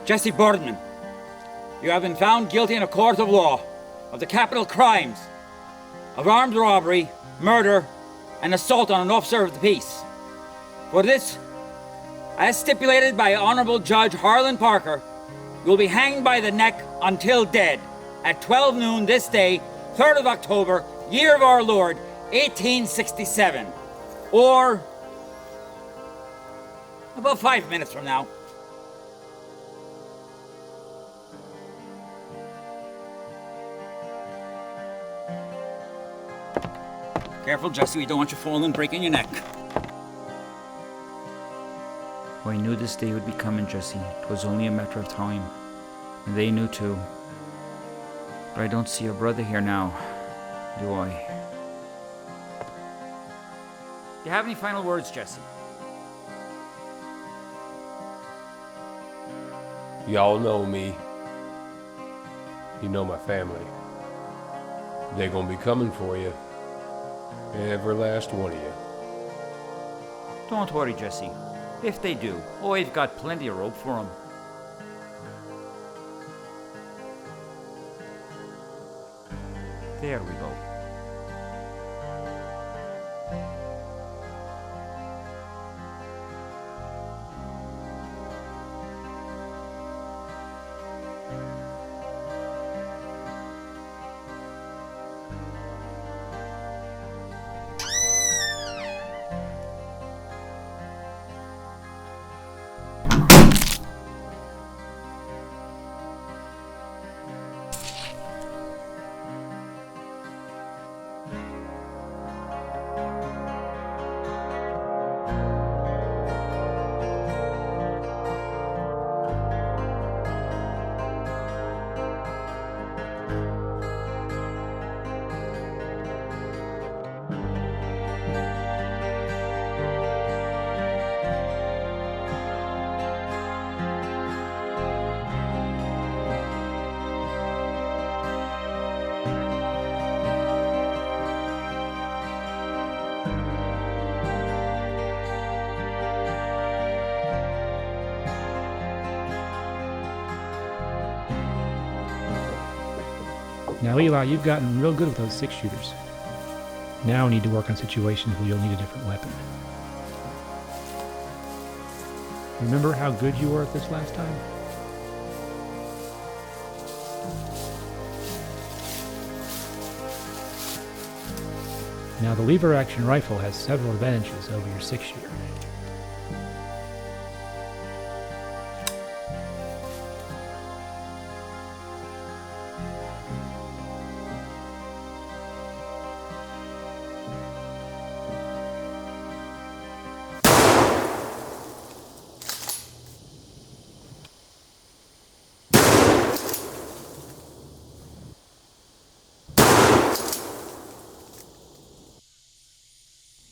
Jesse Bordman, you have been found guilty in a court of law of the capital crimes of armed robbery, murder, and assault on an officer of the peace. For this, as stipulated by Honorable Judge Harlan Parker, you will be hanged by the neck until dead at 12 noon this day, 3rd of October, year of our Lord, 1867. Or about 5 minutes from now. Careful, Jesse, we don't want you falling and breaking your neck. Oh, I knew this day would be coming, Jesse. It was only a matter of time. And they knew too. But I don't see your brother here now, do I? Do you have any final words, Jesse? Y'all know me. You know my family. They're gonna be coming for you. Every last one of you. Don't worry, Jesse. If they do, I've got plenty of rope for them. There we go. Now, Eli, you've gotten real good with those 6-shooters. Now we need to work on situations where you'll need a different weapon. Remember how good you were at this last time? Now, the lever-action rifle has several advantages over your 6-shooter.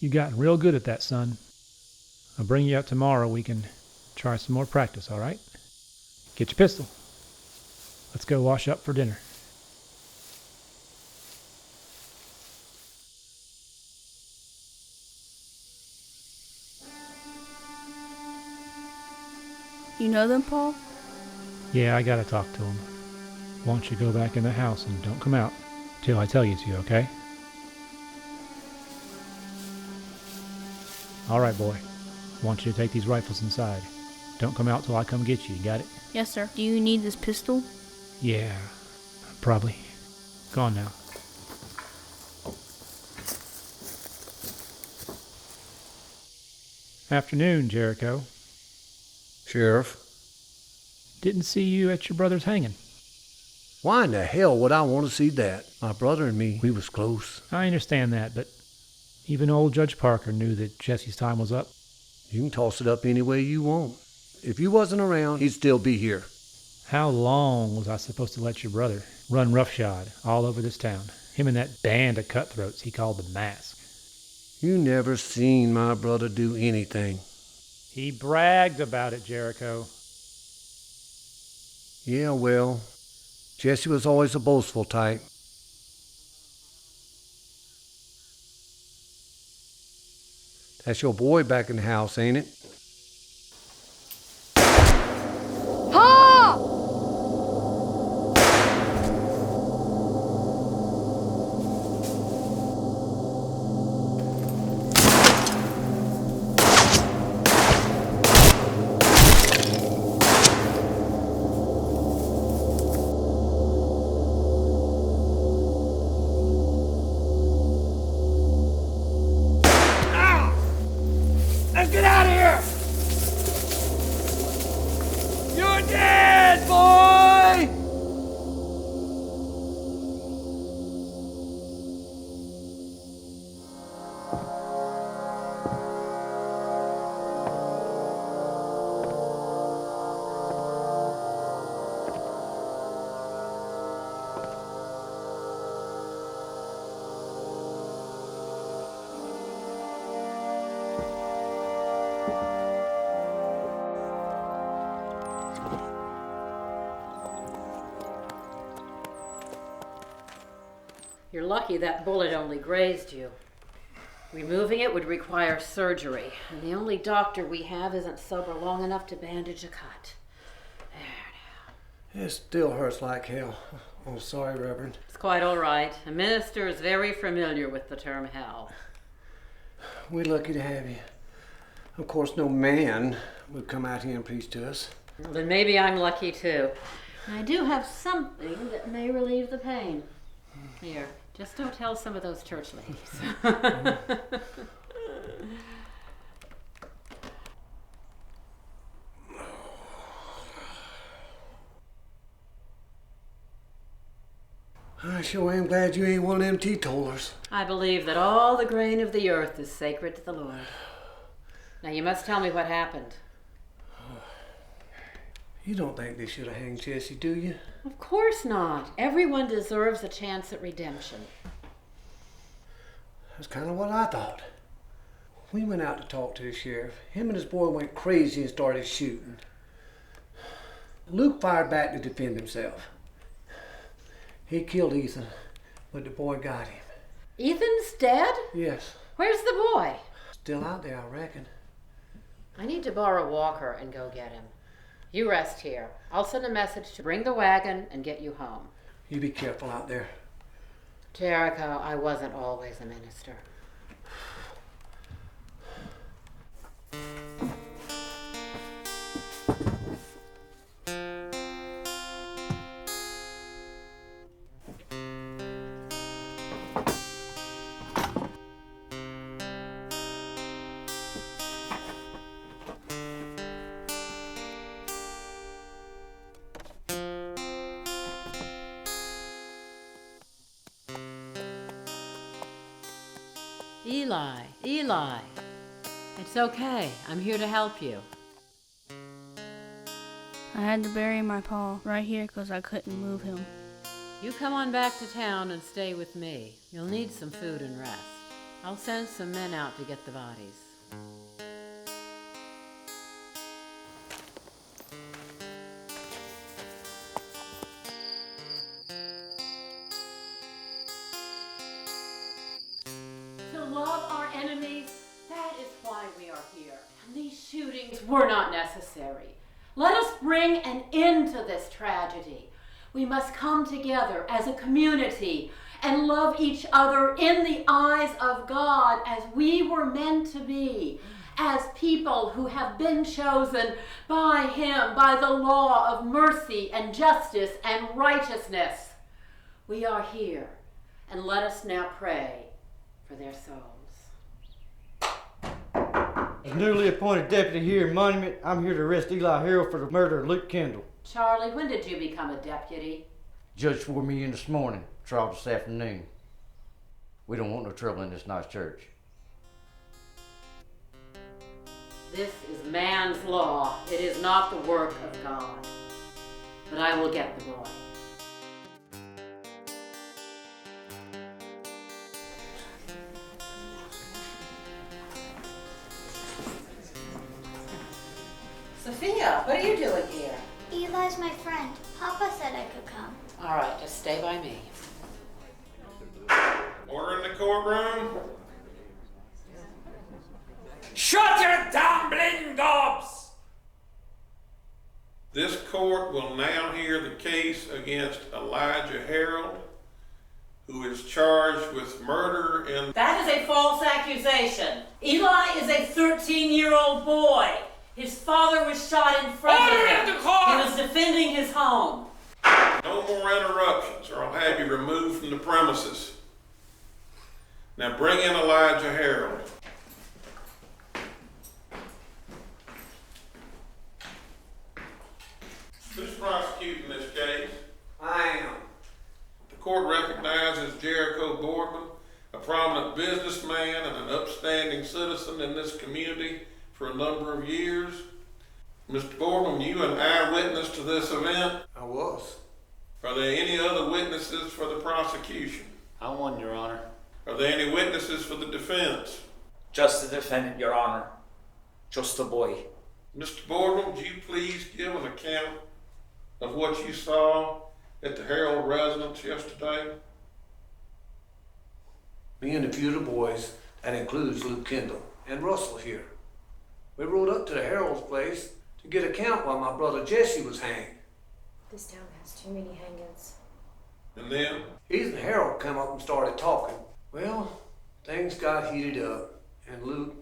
You've gotten real good at that, son. I'll bring you out tomorrow. We can try some more practice, all right? Get your pistol. Let's go wash up for dinner. You know them, Paul? Yeah, I gotta talk to him. Why don't you go back in the house and don't come out till I tell you to, okay? All right, boy. I want you to take these rifles inside. Don't come out till I come get you. You got it? Yes, sir. Do you need this pistol? Yeah, probably. Go on now. Afternoon, Jericho. Sheriff, Didn't see you at your brother's hanging. why in the hell would I want to see that? My brother and me, we was close. I understand that, but even old Judge Parker knew that Jesse's time was up. You can toss it up any way you want. If you wasn't around, he'd still be here. How long was I supposed to let your brother run roughshod all over this town? Him and that band of cutthroats he called the Mask. You never seen my brother do anything. He bragged about it, Jericho. Yeah, well, Jesse was always a boastful type. That's your boy back in the house, ain't it? Ha! Get out of here! You're dead, boy! You're lucky that bullet only grazed you. Removing it would require surgery, and the only doctor we have isn't sober long enough to bandage a cut. There now. It still hurts like hell. Oh, sorry, Reverend. It's quite all right. A minister is very familiar with the term hell. We're lucky to have you. Of course, no man would come out here and preach to us. Well, then maybe I'm lucky too. I do have something that may relieve the pain. Here, just don't tell some of those church ladies. I sure am glad you ain't one of them teetotalers. I believe that all the grain of the earth is sacred to the Lord. Now you must tell me what happened. You don't think they should have hanged Jesse, do you? Of course not. Everyone deserves a chance at redemption. That's kind of what I thought. We went out to talk to the sheriff. Him and his boy went crazy and started shooting. Luke fired back to defend himself. He killed Ethan, but the boy got him. Ethan's dead? Yes. Where's the boy? Still out there, I reckon. I need to borrow a walker and go get him. You rest here. I'll send a message to bring the wagon and get you home. You be careful out there. Jericho, I wasn't always a minister. Eli. It's okay. I'm here to help you. I had to bury my paw right here because I couldn't move him. You come on back to town and stay with me. You'll need some food and rest. I'll send some men out to get the bodies. Were not necessary. Let us bring an end to this tragedy. We must come together as a community and love each other in the eyes of God as we were meant to be, as people who have been chosen by Him, by the law of mercy and justice and righteousness. We are here, and let us now pray for their souls. As newly appointed deputy here in Monument, I'm here to arrest Eli Herald for the murder of Luke Kendall. Charlie, when did you become a deputy? Judge swore me in this morning, trial this afternoon. We don't want no trouble in this nice church. This is man's law. It is not the work of God. But I will get the boy. Sophia, what are you doing here? Eli's my friend. Papa said I could come. All right, just stay by me. Order in the courtroom. Shut your damn bleeding gobs! This court will now hear the case against Elijah Herald, who is charged with murder in... That is a false accusation. Eli is a 13-year-old boy. His father was shot in front of him. He was defending his home. No more interruptions, or I'll have you removed from the premises. Now bring in Elijah Herald. prosecuting this case? I am. The court recognizes Jericho Bordman, a prominent businessman and an upstanding citizen in this community for a number of years. Mr. Bordman, you an eyewitness to this event? I was. Are there any other witnesses for the prosecution? I won, Your Honor. Are there any witnesses for the defense? Just the defendant, Your Honor. Just the boy. Mr. Bordman, would you please give an account of what you saw at the Herald residence yesterday? Me and a few of the boys, that includes Luke Kendall and Russell here. We rode up to the Herald's place to get a count while my brother Jesse was hanged. This town has too many hangings. And then? Ethan Herald come up and started talking. Well, things got heated up, and Luke,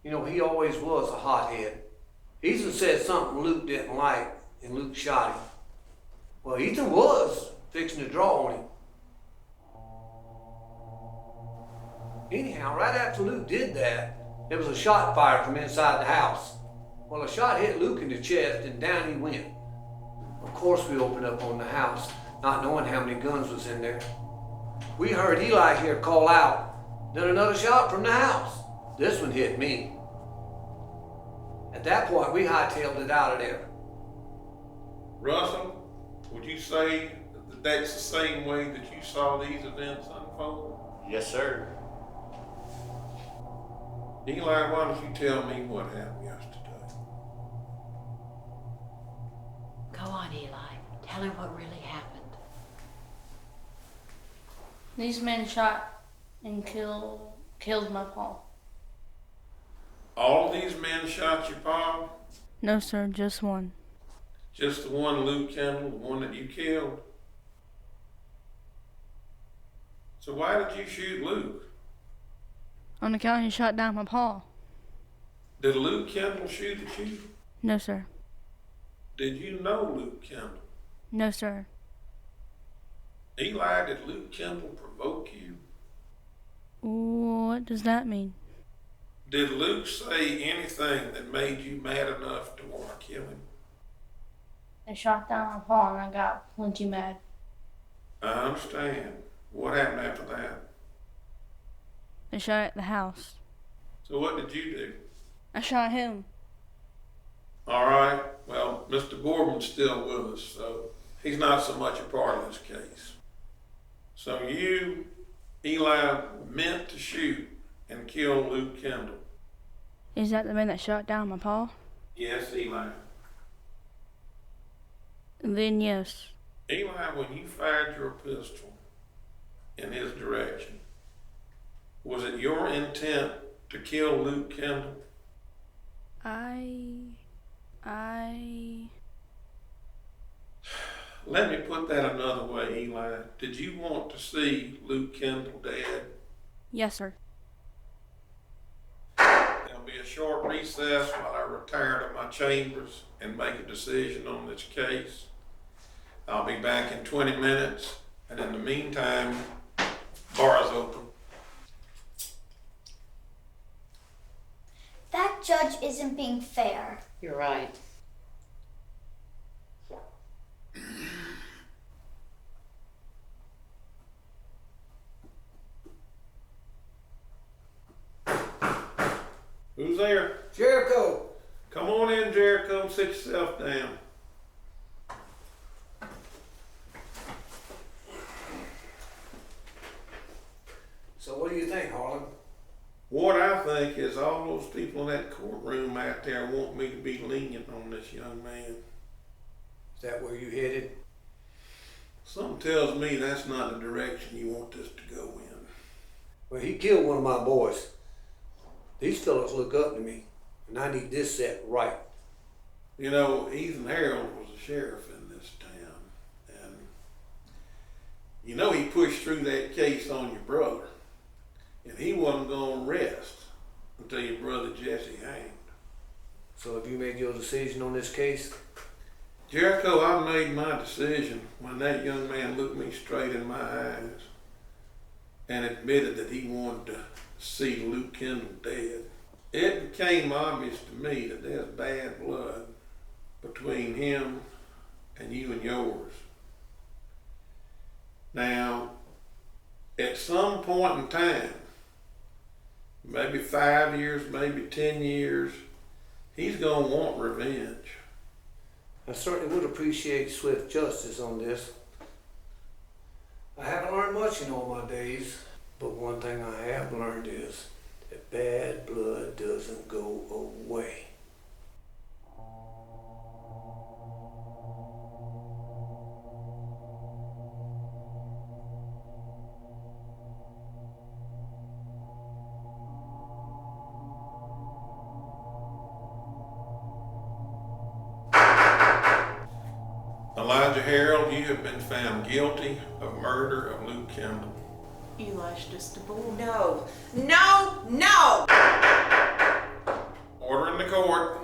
he always was a hothead. Ethan said something Luke didn't like, and Luke shot him. Well, Ethan was fixing to draw on him. Anyhow, right after Luke did that, there was a shot fired from inside the house. Well, a shot hit Luke in the chest, and down he went. Of course, we opened up on the house, not knowing how many guns was in there. We heard Eli here call out, then another shot from the house. This one hit me. At that point, we hightailed it out of there. Russell, would you say that that's the same way that you saw these events unfold? Yes, sir. Eli, why don't you tell me what happened yesterday? Go on, Eli. Tell him what really happened. These men shot and killed my pa. All of these men shot your pa? No, sir, just one. Just the one, Luke Kendall, the one that you killed? So why did you shoot Luke? On account he shot down my pa. Did Luke Kendall shoot at you? No, sir. Did you know Luke Kendall? No, sir. Eli, did Luke Kendall provoke you? What does that mean? Did Luke say anything that made you mad enough to want to kill him? They shot down my pa and I got plenty mad. I understand. What happened after that? They shot at the house. So what did you do? I shot him. All right. Well, Mr. Bordman's still with us, so he's not so much a part of this case. So you, Eli, meant to shoot and kill Luke Kendall? Is that the man that shot down my pa? Yes, Eli. Then yes. Eli, when you fired your pistol in his direction, was it your intent to kill Luke Kendall? Let me put that another way, Eli. Did you want to see Luke Kendall dead? Yes, sir. There'll be a short recess while I retire to my chambers and make a decision on this case. I'll be back in 20 minutes, and in the meantime, bar is open. That judge isn't being fair. You're right. Who's there? Jericho! Come on in, Jericho. Sit yourself down. So what do you think, Harlan? What I think is all those people in that courtroom out there want me to be lenient on this young man. Is that where you headed? Something tells me that's not the direction you want this to go in. Well, he killed one of my boys. These fellas look up to me, and I need this set right. You know, Ethan Herald was a sheriff in this town, and you know he pushed through that case on your brother, and he wasn't going to rest until your brother Jesse hanged. So have you made your decision on this case? Jericho, I made my decision when that young man looked me straight in my eyes and admitted that he wanted to see Luke Kendall dead. It became obvious to me that there's bad blood between him and you and yours. Now, at some point in time, maybe 5 years, maybe 10 years, he's gonna want revenge. I certainly would appreciate swift justice on this. I haven't learned much in all my days, but one thing I have learned is that bad blood doesn't go away. Elijah Herald, you have been found guilty of murder of Luke Kendall. Eli's just a boy. No, no, no! Order in the court.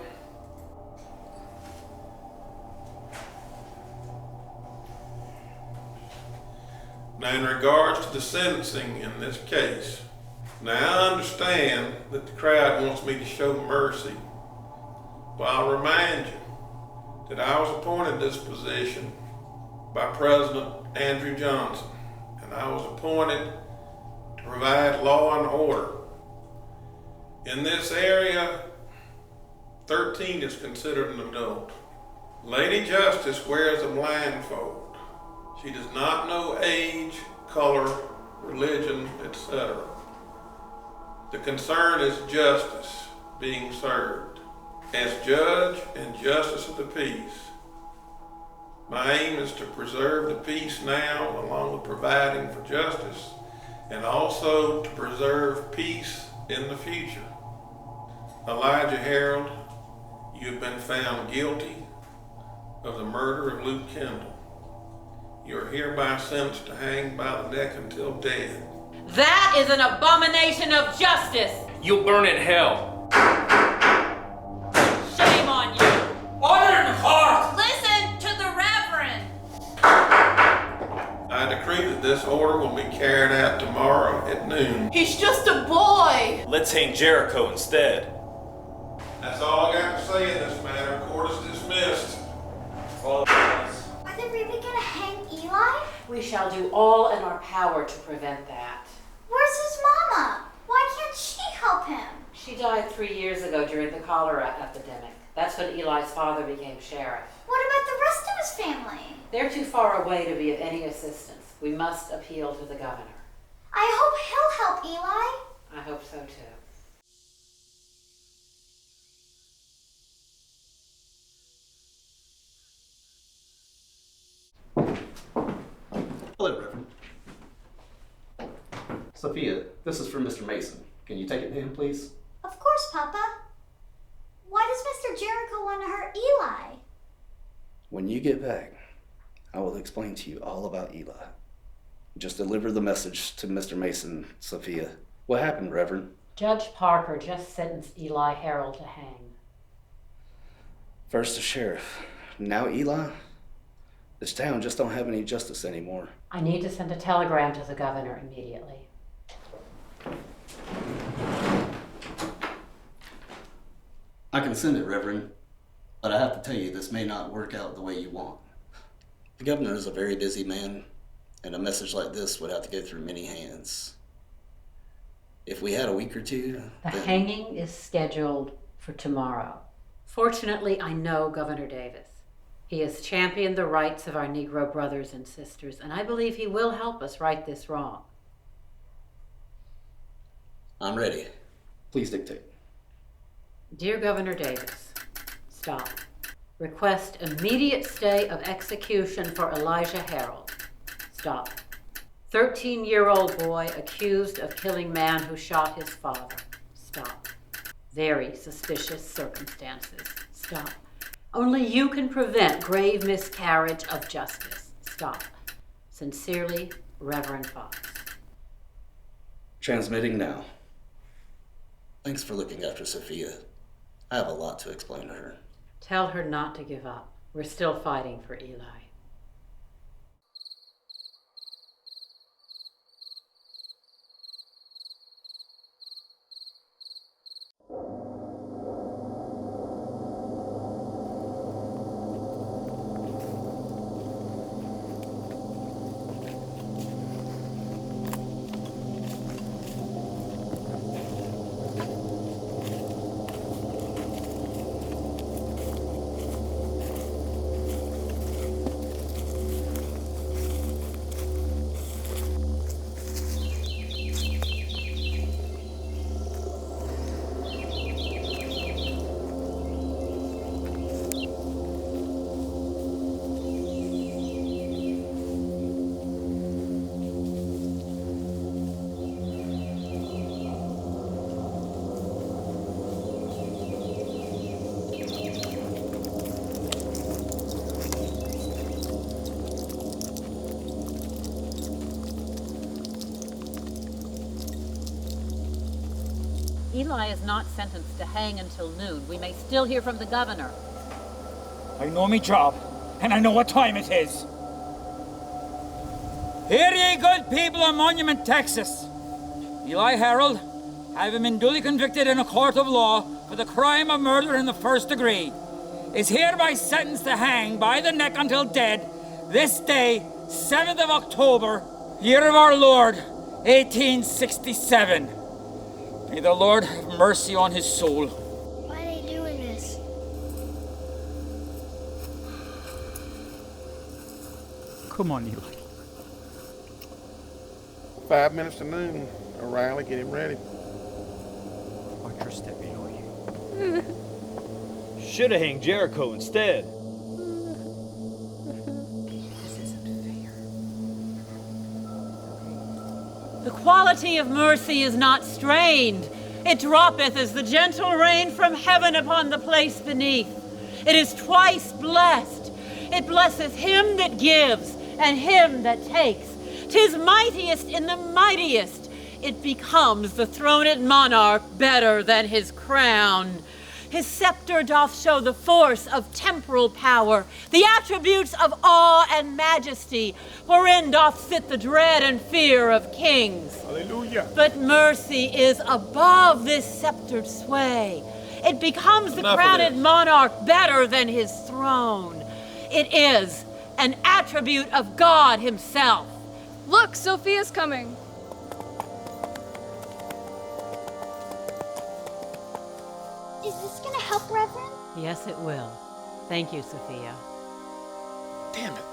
Now, in regards to the sentencing in this case, now I understand that the crowd wants me to show mercy, but I'll remind you that I was appointed this position by President Andrew Johnson, and I was appointed to provide law and order. In this area, 13 is considered an adult. Lady Justice wears a blindfold. She does not know age, color, religion, etc. The concern is justice being served. As judge and justice of the peace, my aim is to preserve the peace now, along with providing for justice, and also to preserve peace in the future. Elijah Herald, you have been found guilty of the murder of Luke Kendall. You are hereby sentenced to hang by the neck until dead. That is an abomination of justice! You'll burn in hell. Shame on you! Order in the court! Listen to the Reverend! I decree that this order will be carried out tomorrow at noon. He's just a boy! Let's hang Jericho instead. That's all I got to say in this matter. Court is dismissed. Are they really gonna hang Eli? We shall do all in our power to prevent that. Where's his mama? Why can't she help him? She died 3 years ago during the cholera epidemic. That's when Eli's father became sheriff. What about the rest of his family? They're too far away to be of any assistance. We must appeal to the governor. I hope he'll help Eli. I hope so too. Hello, Reverend. Sophia, this is from Mr. Mason. Can you take it to him, please? Of course, Papa. Why does Mr. Jericho want to hurt Eli? When you get back, I will explain to you all about Eli. Just deliver the message to Mr. Mason, Sophia. What happened, Reverend? Judge Parker just sentenced Eli Herald to hang. First the sheriff, now Eli? This town just don't have any justice anymore. I need to send a telegram to the governor immediately. I can send it, Reverend, but I have to tell you this may not work out the way you want. The governor is a very busy man, and a message like this would have to go through many hands. If we had a week or two, The hanging is scheduled for tomorrow. Fortunately, I know Governor Davis. He has championed the rights of our Negro brothers and sisters, and I believe he will help us right this wrong. I'm ready. Please dictate. Dear Governor Davis, stop. Request immediate stay of execution for Elijah Herald. Stop. 13-year-old boy accused of killing man who shot his father. Stop. Very suspicious circumstances. Stop. Only you can prevent grave miscarriage of justice. Stop. Sincerely, Reverend Fox. Transmitting now. Thanks for looking after Sophia. I have a lot to explain to her. Tell her not to give up. We're still fighting for Eli. Eli is not sentenced to hang until noon. We may still hear from the governor. I know me job, and I know what time it is. Hear ye, good people of Monument, Texas. Eli Herald, having been duly convicted in a court of law for the crime of murder in the first degree, is hereby sentenced to hang by the neck until dead this day, 7th of October, year of our Lord, 1867. May the Lord have mercy on his soul. Why are they doing this? Come on, Eli. 5 minutes to noon. O'Reilly, get him ready. Watch your step, Eli. Should have hanged Jericho instead. The quality of mercy is not strained. It droppeth as the gentle rain from heaven upon the place beneath. It is twice blessed. It blesseth him that gives and him that takes. 'Tis mightiest in the mightiest. It becomes the throned monarch better than his crown. His scepter doth show the force of temporal power, the attributes of awe and majesty, wherein doth sit the dread and fear of kings. Hallelujah. But mercy is above this sceptered sway. It becomes the crowned monarch better than his throne. It is an attribute of God himself. Look, Sophia's coming. Is this gonna help, Reverend? Yes, it will. Thank you, Sophia. Damn it.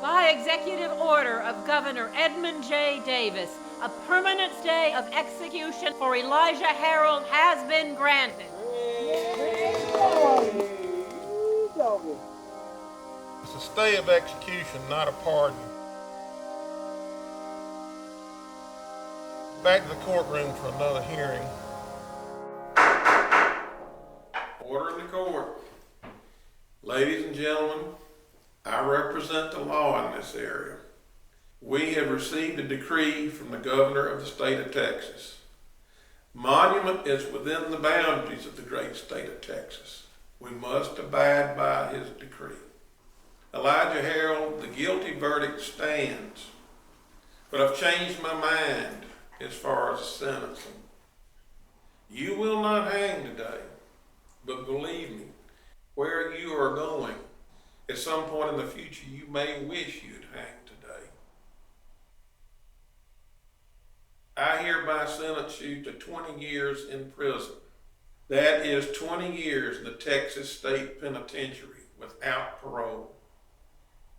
By executive order of Governor Edmund J. Davis, a permanent stay of execution for Elijah Herald has been granted. It's a stay of execution, not a pardon. Back to the courtroom for another hearing. Order in the court. Ladies and gentlemen, I represent the law in this area. We have received a decree from the governor of the state of Texas. Monument is within the boundaries of the great state of Texas. We must abide by his decree. Elijah Herald, the guilty verdict stands, but I've changed my mind as far as sentencing. You will not hang today, but believe me, where you are going, at some point in the future, you may wish you'd hang today. I hereby sentence you to 20 years in prison. That is 20 years in the Texas State Penitentiary without parole.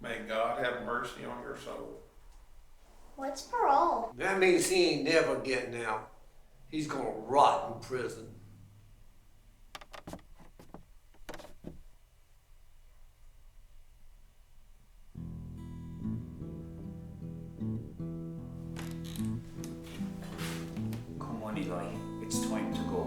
May God have mercy on your soul. What's parole? That means he ain't never getting out. He's gonna rot in prison. Come on, Eli. It's time to go.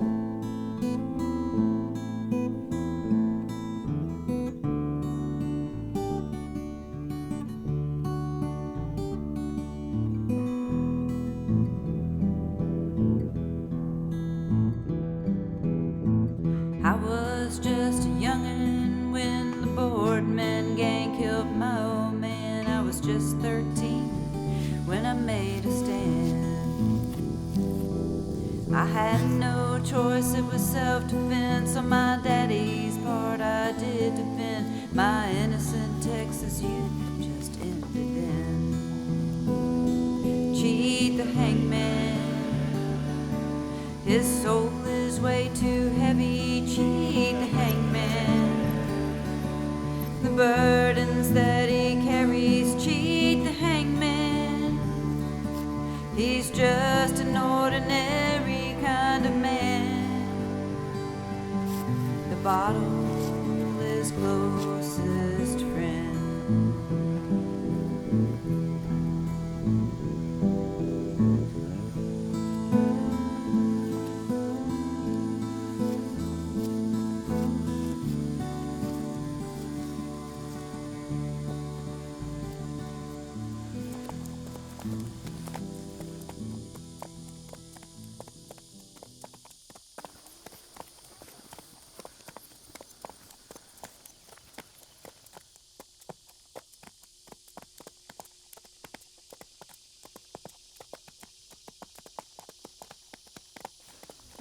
I was just a youngin' when the Bordman gang killed my old man. I was just 13 when I made a stand. I had no choice, it was self-defense. On my daddy's part, I did defend my innocent Texas youth just ended then. Cheat the hangman, his soul is way too heavy. Cheat the hangman, the burdens that he carries. Cheat the hangman, he's just an ordinary kind of man. The bottle is closest friend.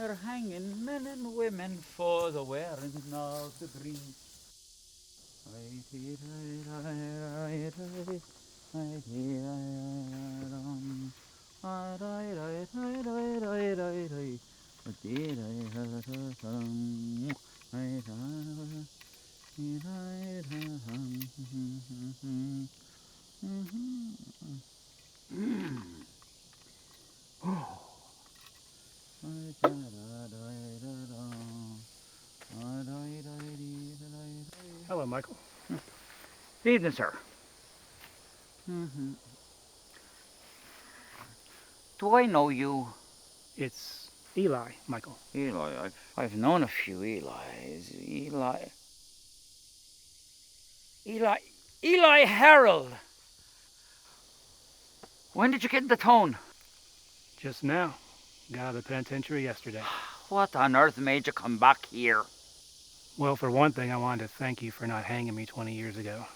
They're hanging men and women for the wearing of the green. Hello, Michael. Good evening, sir. Do I know you? It's Eli, Michael. Eli, I've known a few Elis. Eli Herald! When did you get into town? Just now. Got out of the penitentiary yesterday. What on earth made you come back here? Well, for one thing, I wanted to thank you for not hanging me 20 years ago.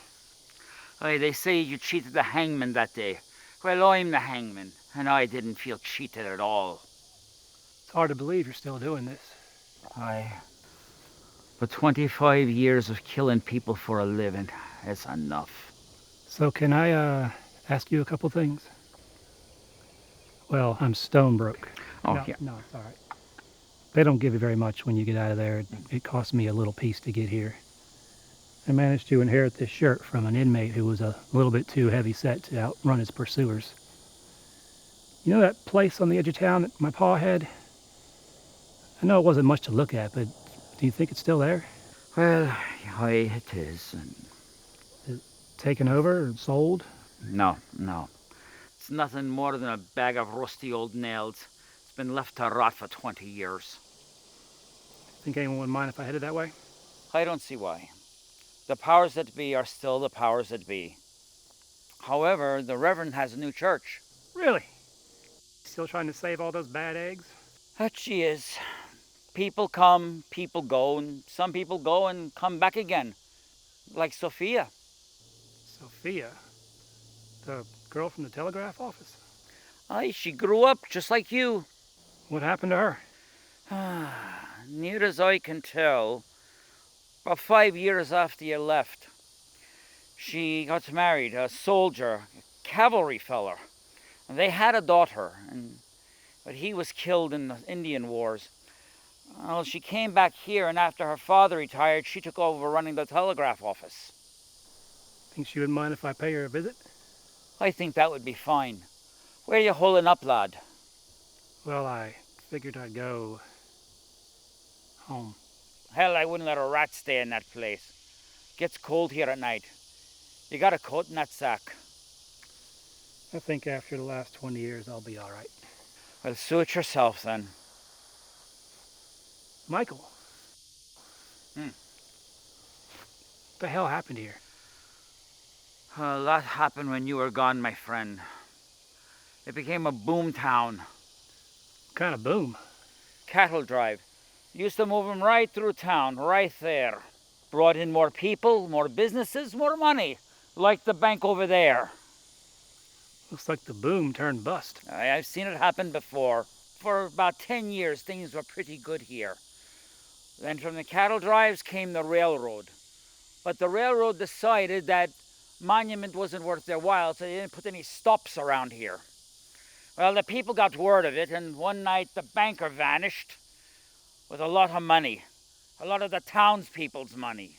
Aye, they say you cheated the hangman that day. Well, I'm the hangman, and I didn't feel cheated at all. It's hard to believe you're still doing this. Aye. But 25 years of killing people for a living, it's enough. So can I, ask you a couple things? Well, I'm stone broke. Oh, no, yeah. No, it's all right. They don't give you very much when you get out of there. It cost me a little piece to get here. I managed to inherit this shirt from an inmate who was a little bit too heavy set to outrun his pursuers. You know that place on the edge of town that my pa had? I know it wasn't much to look at, but do you think it's still there? Well, aye, it is. Is it taken over or sold? No. It's nothing more than a bag of rusty old nails. It's been left to rot for 20 years. Think anyone would mind if I headed that way? I don't see why. The powers that be are still the powers that be. However, the Reverend has a new church. Really? Still trying to save all those bad eggs? That she is. People come, people go, and some people go and come back again. Like Sophia. Sophia? The girl from the telegraph office? Aye, she grew up just like you. What happened to her? Near as I can tell, about 5 years after you left, she got married, a soldier, a cavalry feller. And they had a daughter, but he was killed in the Indian Wars. Well, she came back here, and after her father retired, she took over running the telegraph office. Think she would mind if I pay her a visit? I think that would be fine. Where are you holding up, lad? Well, I figured I'd go home. Hell, I wouldn't let a rat stay in that place. Gets cold here at night. You got a coat in that sack. I think after the last 20 years, I'll be all right. Well, suit yourself, then. Michael. What the hell happened here? A lot happened when you were gone, my friend. It became a boom town. What kind of boom? Cattle drive. Used to move them right through town, right there. Brought in more people, more businesses, more money. Like the bank over there. Looks like the boom turned bust. I've seen it happen before. For about 10 years, things were pretty good here. Then from the cattle drives came the railroad. But the railroad decided that Monument wasn't worth their while, so they didn't put any stops around here. Well, the people got word of it, and one night the banker vanished with a lot of money. A lot of the townspeople's money.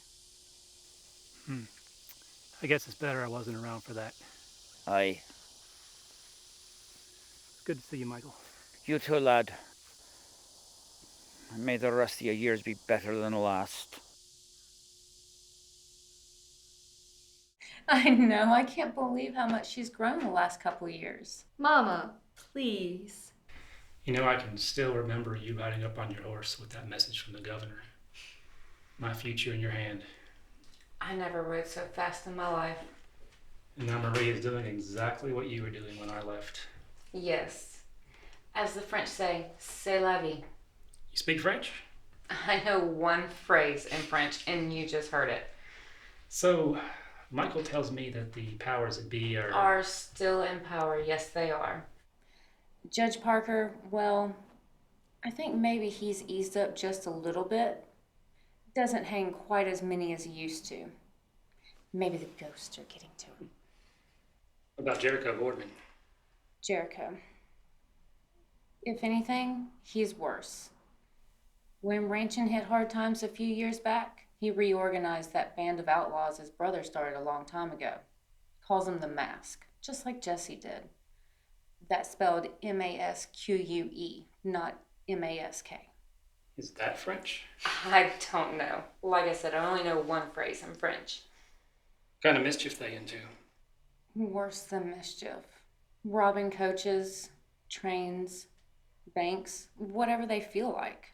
I guess it's better I wasn't around for that. Aye. It's good to see you, Michael. You too, lad. And may the rest of your years be better than the last. I know. I can't believe how much she's grown the last couple years. Mama, please. You know, I can still remember you riding up on your horse with that message from the governor. My future in your hand. I never rode so fast in my life. And now Marie is doing exactly what you were doing when I left. Yes. As the French say, c'est la vie. You speak French? I know one phrase in French, and you just heard it. So, Michael tells me that the powers that be are still in power. Yes, they are. Judge Parker, well, I think maybe he's eased up just a little bit. Doesn't hang quite as many as he used to. Maybe the ghosts are getting to him. What about Jericho Bordman? Jericho. If anything, he's worse. When Ranchin hit hard times a few years back, he reorganized that band of outlaws his brother started a long time ago. Calls them the Mask, just like Jesse did. That's spelled M-A-S-Q-U-E, not M-A-S-K. Is that French? I don't know. Like I said, I only know one phrase in French. What kind of mischief they into? Worse than mischief. Robbing coaches, trains, banks, whatever they feel like.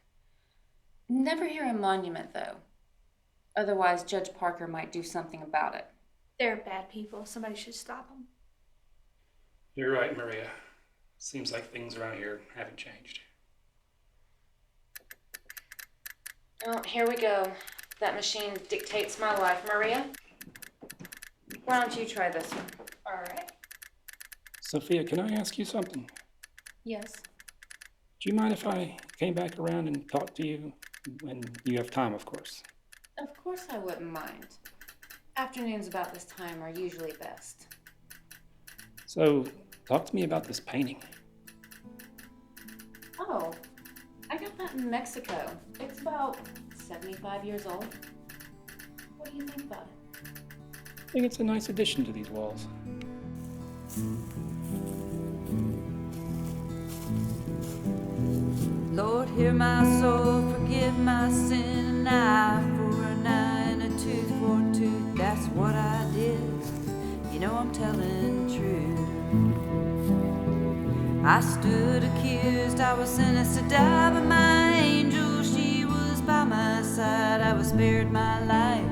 Never hear a monument, though. Otherwise, Judge Parker might do something about it. They're bad people. Somebody should stop them. You're right, Maria. Seems like things around here haven't changed. Oh, here we go. That machine dictates my life, Maria. Why don't you try this one? All right. Sophia, can I ask you something? Yes. Do you mind if I came back around and talked to you when you have time, of course? Of course I wouldn't mind. Afternoons about this time are usually best. So, talk to me about this painting. Oh, I got that in Mexico. It's about 75 years old. What do you think about it? I think it's a nice addition to these walls. Lord, hear my soul, forgive my sin. An eye for an eye and a tooth for a tooth. That's what I did. You know I'm telling the truth. I stood accused, I was sentenced to die, but my angel, she was by my side. I was spared my life,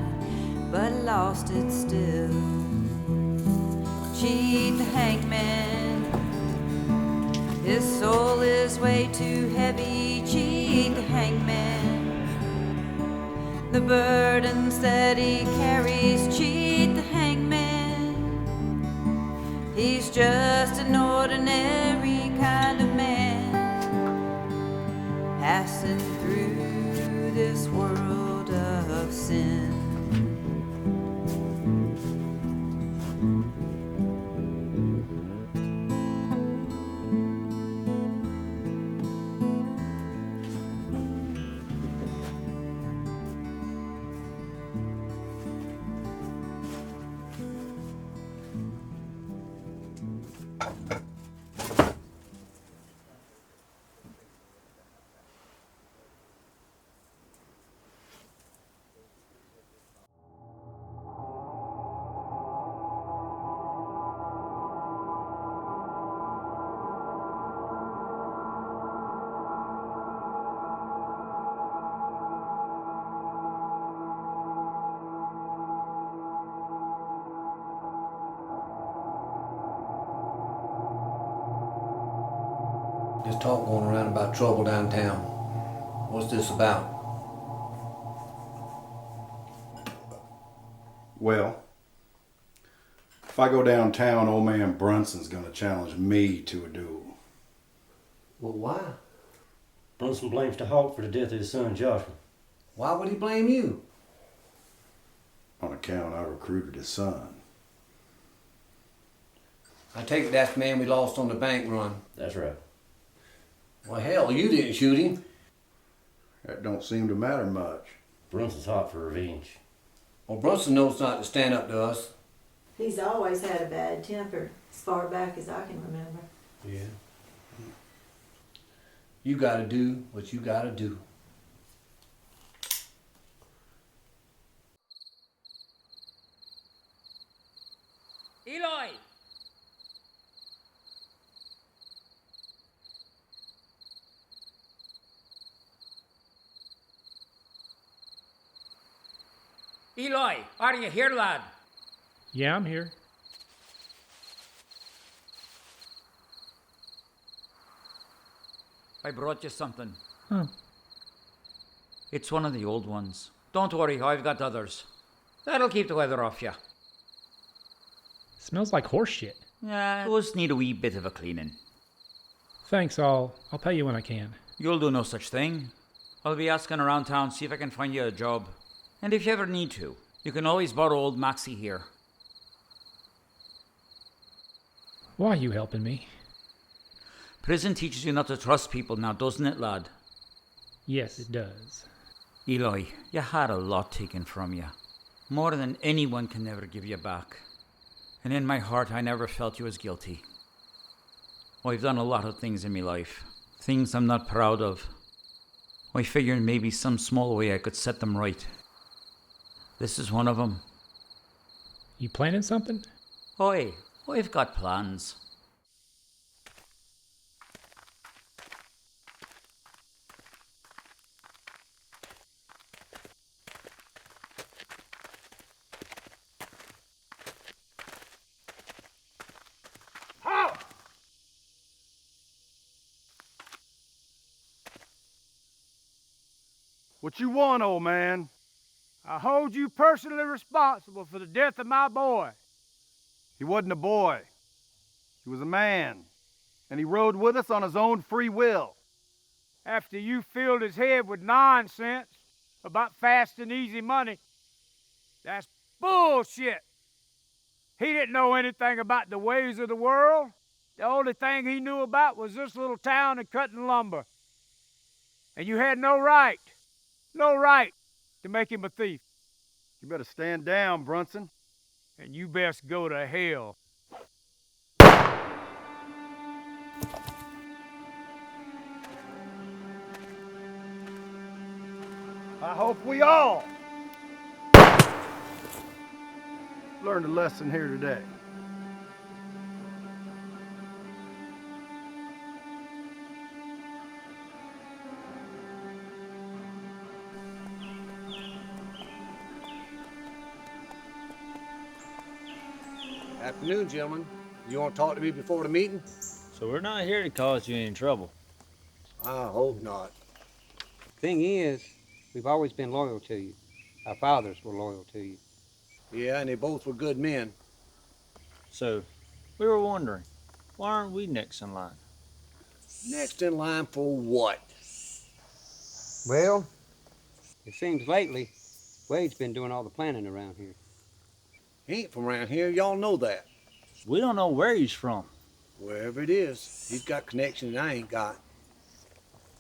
but lost it still. Cheat the hangman, his soul is way too heavy. Cheat the hangman, the burdens that he carries. Cheat the hangman, he's just an ordinary kind of man, passing through this world of sin. There's talk going around about trouble downtown. What's this about? Well, if I go downtown, old man Brunson's gonna challenge me to a duel. Well, why? Brunson blames the Hawk for the death of his son Joshua. Why would he blame you? On account I recruited his son. I take it that's the man we lost on the bank run. That's right. Well, hell, you didn't shoot him. That don't seem to matter much. Brunson's hot for revenge. Well, Brunson knows not to stand up to us. He's always had a bad temper, as far back as I can remember. Yeah. You gotta do what you gotta do. Eli! Eli, are you here, lad? Yeah, I'm here. I brought you something. Huh. It's one of the old ones. Don't worry, I've got others. That'll keep the weather off you. Smells like horse shit. Yeah, it does need a wee bit of a cleaning. Thanks, I'll pay you when I can. You'll do no such thing. I'll be asking around town, see if I can find you a job. And if you ever need to, you can always borrow old Maxie here. Why are you helping me? Prison teaches you not to trust people now, doesn't it, lad? Yes, it does. Eli, you had a lot taken from you. More than anyone can ever give you back. And in my heart, I never felt you as guilty. I've done a lot of things in my life. Things I'm not proud of. I figured maybe some small way I could set them right. This is one of them. You planning something? Oi, I've got plans. What you want, old man? I hold you personally responsible for the death of my boy. He wasn't a boy. He was a man. And he rode with us on his own free will. After you filled his head with nonsense about fast and easy money, that's bullshit. He didn't know anything about the ways of the world. The only thing he knew about was this little town and cutting lumber. And you had no right to make him a thief. You better stand down, Brunson. And you best go to hell. I hope we all learned a lesson here today. Afternoon, gentlemen. You want to talk to me before the meeting? So we're not here to cause you any trouble. I hope not. Thing is, we've always been loyal to you. Our fathers were loyal to you. Yeah, and they both were good men. So, we were wondering, why aren't we next in line? Next in line for what? Well, it seems lately, Wade's been doing all the planning around here. He ain't from around here, y'all know that. We don't know where he's from. Wherever it is, he's got connections I ain't got.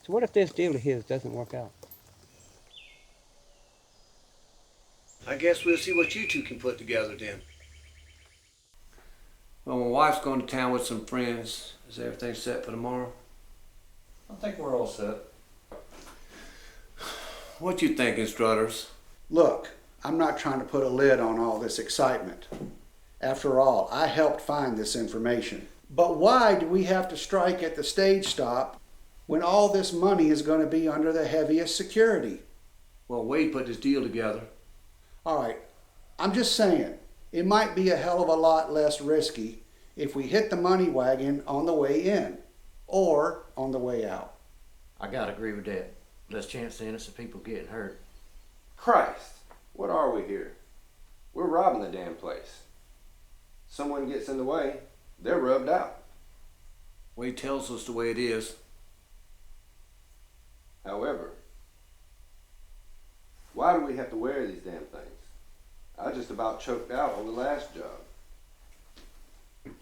So what if this deal of his doesn't work out? I guess we'll see what you two can put together then. Well, my wife's going to town with some friends. Is everything set for tomorrow? I think we're all set. What you thinking, Strutters? Look, I'm not trying to put a lid on all this excitement. After all, I helped find this information. But why do we have to strike at the stage stop when all this money is going to be under the heaviest security? Well, Wade put this deal together. All right, I'm just saying, it might be a hell of a lot less risky if we hit the money wagon on the way in or on the way out. I gotta agree with that. Less chance of innocent people getting hurt. Christ, what are we here? We're robbing the damn place. Someone gets in the way, they're rubbed out. Wade tells us the way it is. However, why do we have to wear these damn things? I just about choked out on the last job.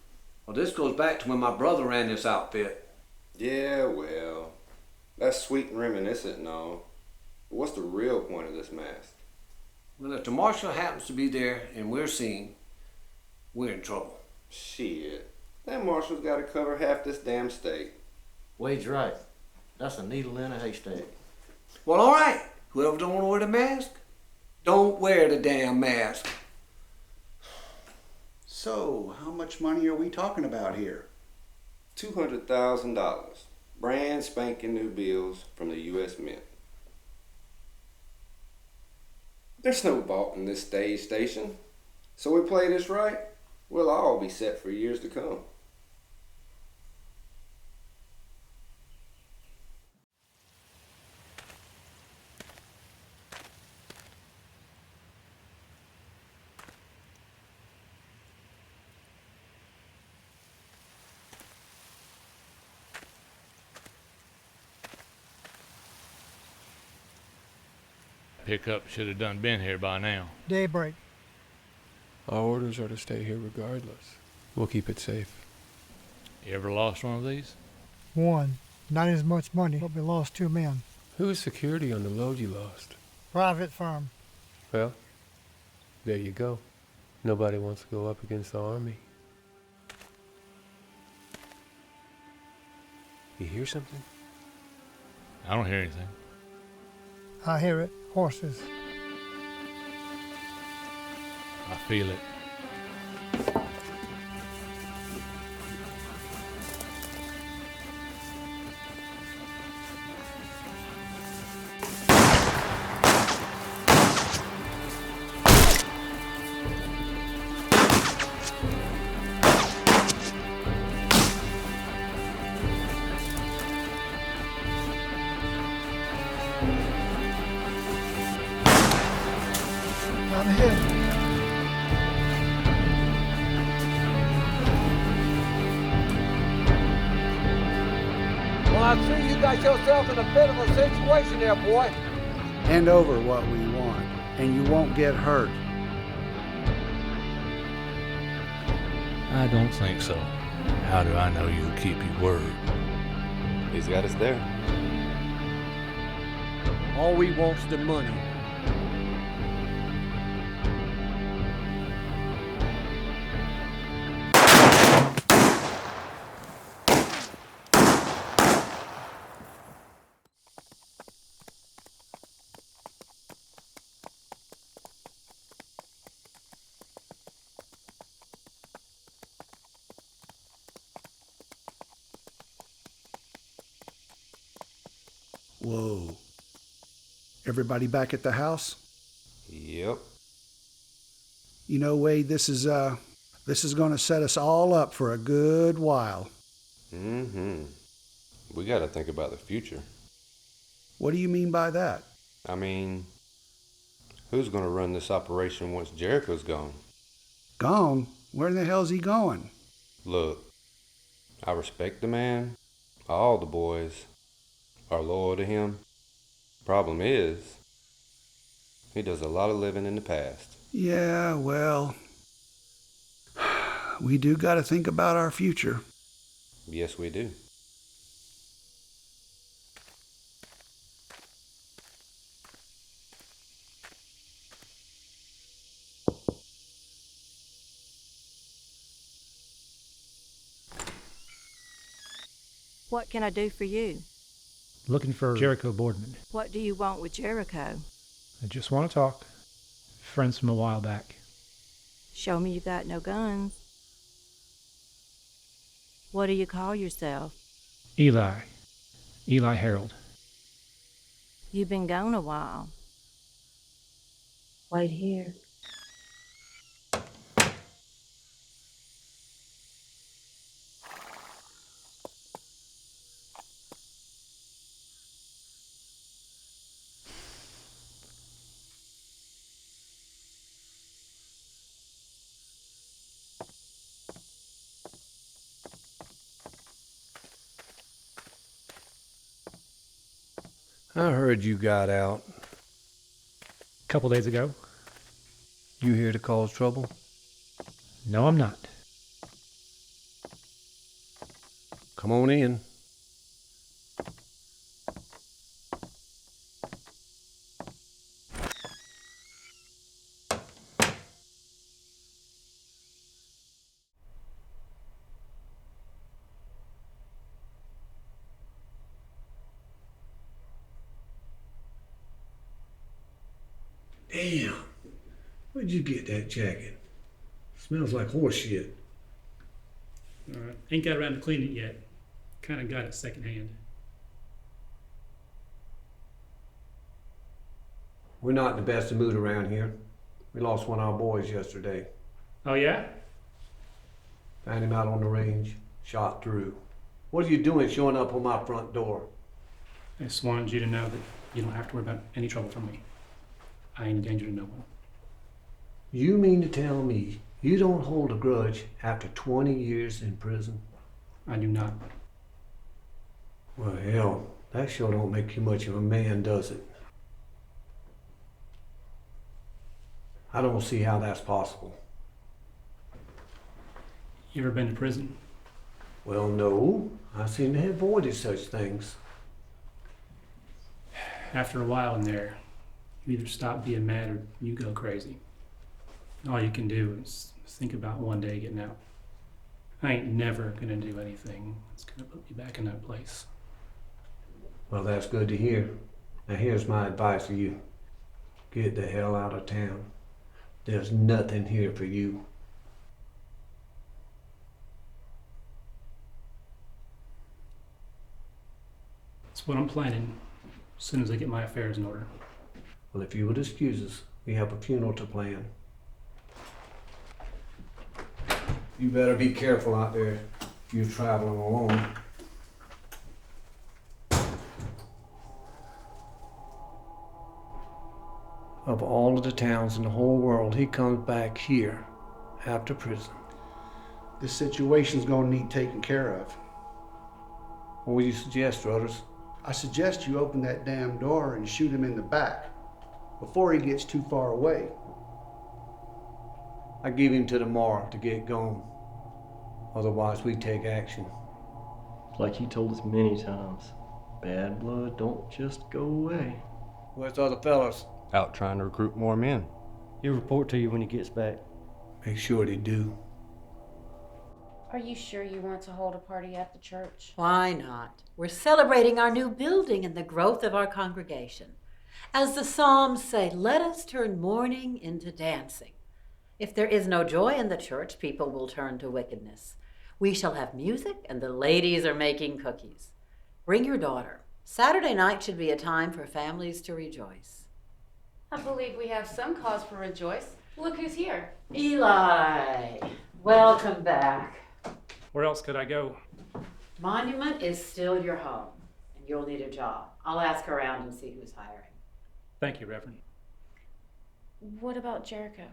Well, this goes back to when my brother ran this outfit. Yeah, well, that's sweet and reminiscent and all. But what's the real point of this mask? Well, if the marshal happens to be there and we're seen, we're in trouble. Shit. That marshal's got to cover half this damn state. Wade's right. That's a needle in a haystack. Well, all right. Whoever don't want to wear the mask, don't wear the damn mask. So, how much money are we talking about here? $200,000. Brand spanking new bills from the U.S. Mint. There's no vault in this stage station. So we play this right, we'll all be set for years to come. pickup should have done been here by now. Daybreak. Our orders are to stay here regardless. We'll keep it safe. You ever lost one of these? One. Not as much money, but we lost 2 men. Who was security on the load you lost? Private firm. Well, there you go. Nobody wants to go up against the army. You hear something? I don't hear anything. I hear it. Horses. I feel it. I'm here. Well, I see you got yourself in a bit of a situation there, boy. Hand over what we want, and you won't get hurt. I don't think so. How do I know you'll keep your word? He's got us there. All we want's the money. Whoa. Everybody back at the house? Yep. You know, Wade, this is going to set us all up for a good while. Mm-hmm. We got to think about the future. What do you mean by that? I mean, who's going to run this operation once Jericho's gone? Gone? Where in the hell's he going? Look, I respect the man. All the boys are loyal to him. Problem is, he does a lot of living in the past. Yeah, well, we do got to think about our future. Yes, we do. What can I do for you? Looking for Jericho Bordman. What do you want with Jericho? I just want to talk. Friends from a while back. Show me you got no guns. What do you call yourself? Eli Herald. You've been gone a while. Wait here. I heard you got out. A couple days ago. You here to cause trouble? No, I'm not. Come on in. Damn. Where'd you get that jacket? Smells like horse shit. Ain't got around to cleaning it yet. Kind of got it secondhand. We're not in the best of mood around here. We lost one of our boys yesterday. Oh, yeah? Found him out on the range, shot through. What are you doing showing up on my front door? I just wanted you to know that you don't have to worry about any trouble from me. I ain't a danger to no one. You mean to tell me you don't hold a grudge after 20 years in prison? I do not. Well, hell, that sure don't make you much of a man, does it? I don't see how that's possible. You ever been to prison? Well, no. I seem to have avoided such things. After a while in there, you either stop being mad or you go crazy. All you can do is think about one day getting out. I ain't never gonna do anything that's gonna put me back in that place. Well, that's good to hear. Now here's my advice to you. Get the hell out of town. There's nothing here for you. That's what I'm planning, as soon as I get my affairs in order. Well, if you would excuse us, we have a funeral to plan. You better be careful out there if you're traveling alone. Of all of the towns in the whole world, he comes back here after prison. This situation's gonna need taken care of. What would you suggest, Rudders? I suggest you open that damn door and shoot him in the back before he gets too far away. I give him to tomorrow to get going. Otherwise, we take action. Like he told us many times, bad blood don't just go away. Where's the other fellas? Out trying to recruit more men. He'll report to you when he gets back. Make sure they do. Are you sure you want to hold a party at the church? Why not? We're celebrating our new building and the growth of our congregation. As the Psalms say, let us turn mourning into dancing. If there is no joy in the church, people will turn to wickedness. We shall have music, and the ladies are making cookies. Bring your daughter. Saturday night should be a time for families to rejoice. I believe we have some cause for rejoice. Look who's here. Eli, welcome back. Where else could I go? Monument is still your home, and you'll need a job. I'll ask around and see who's hiring. Thank you, Reverend. What about Jericho?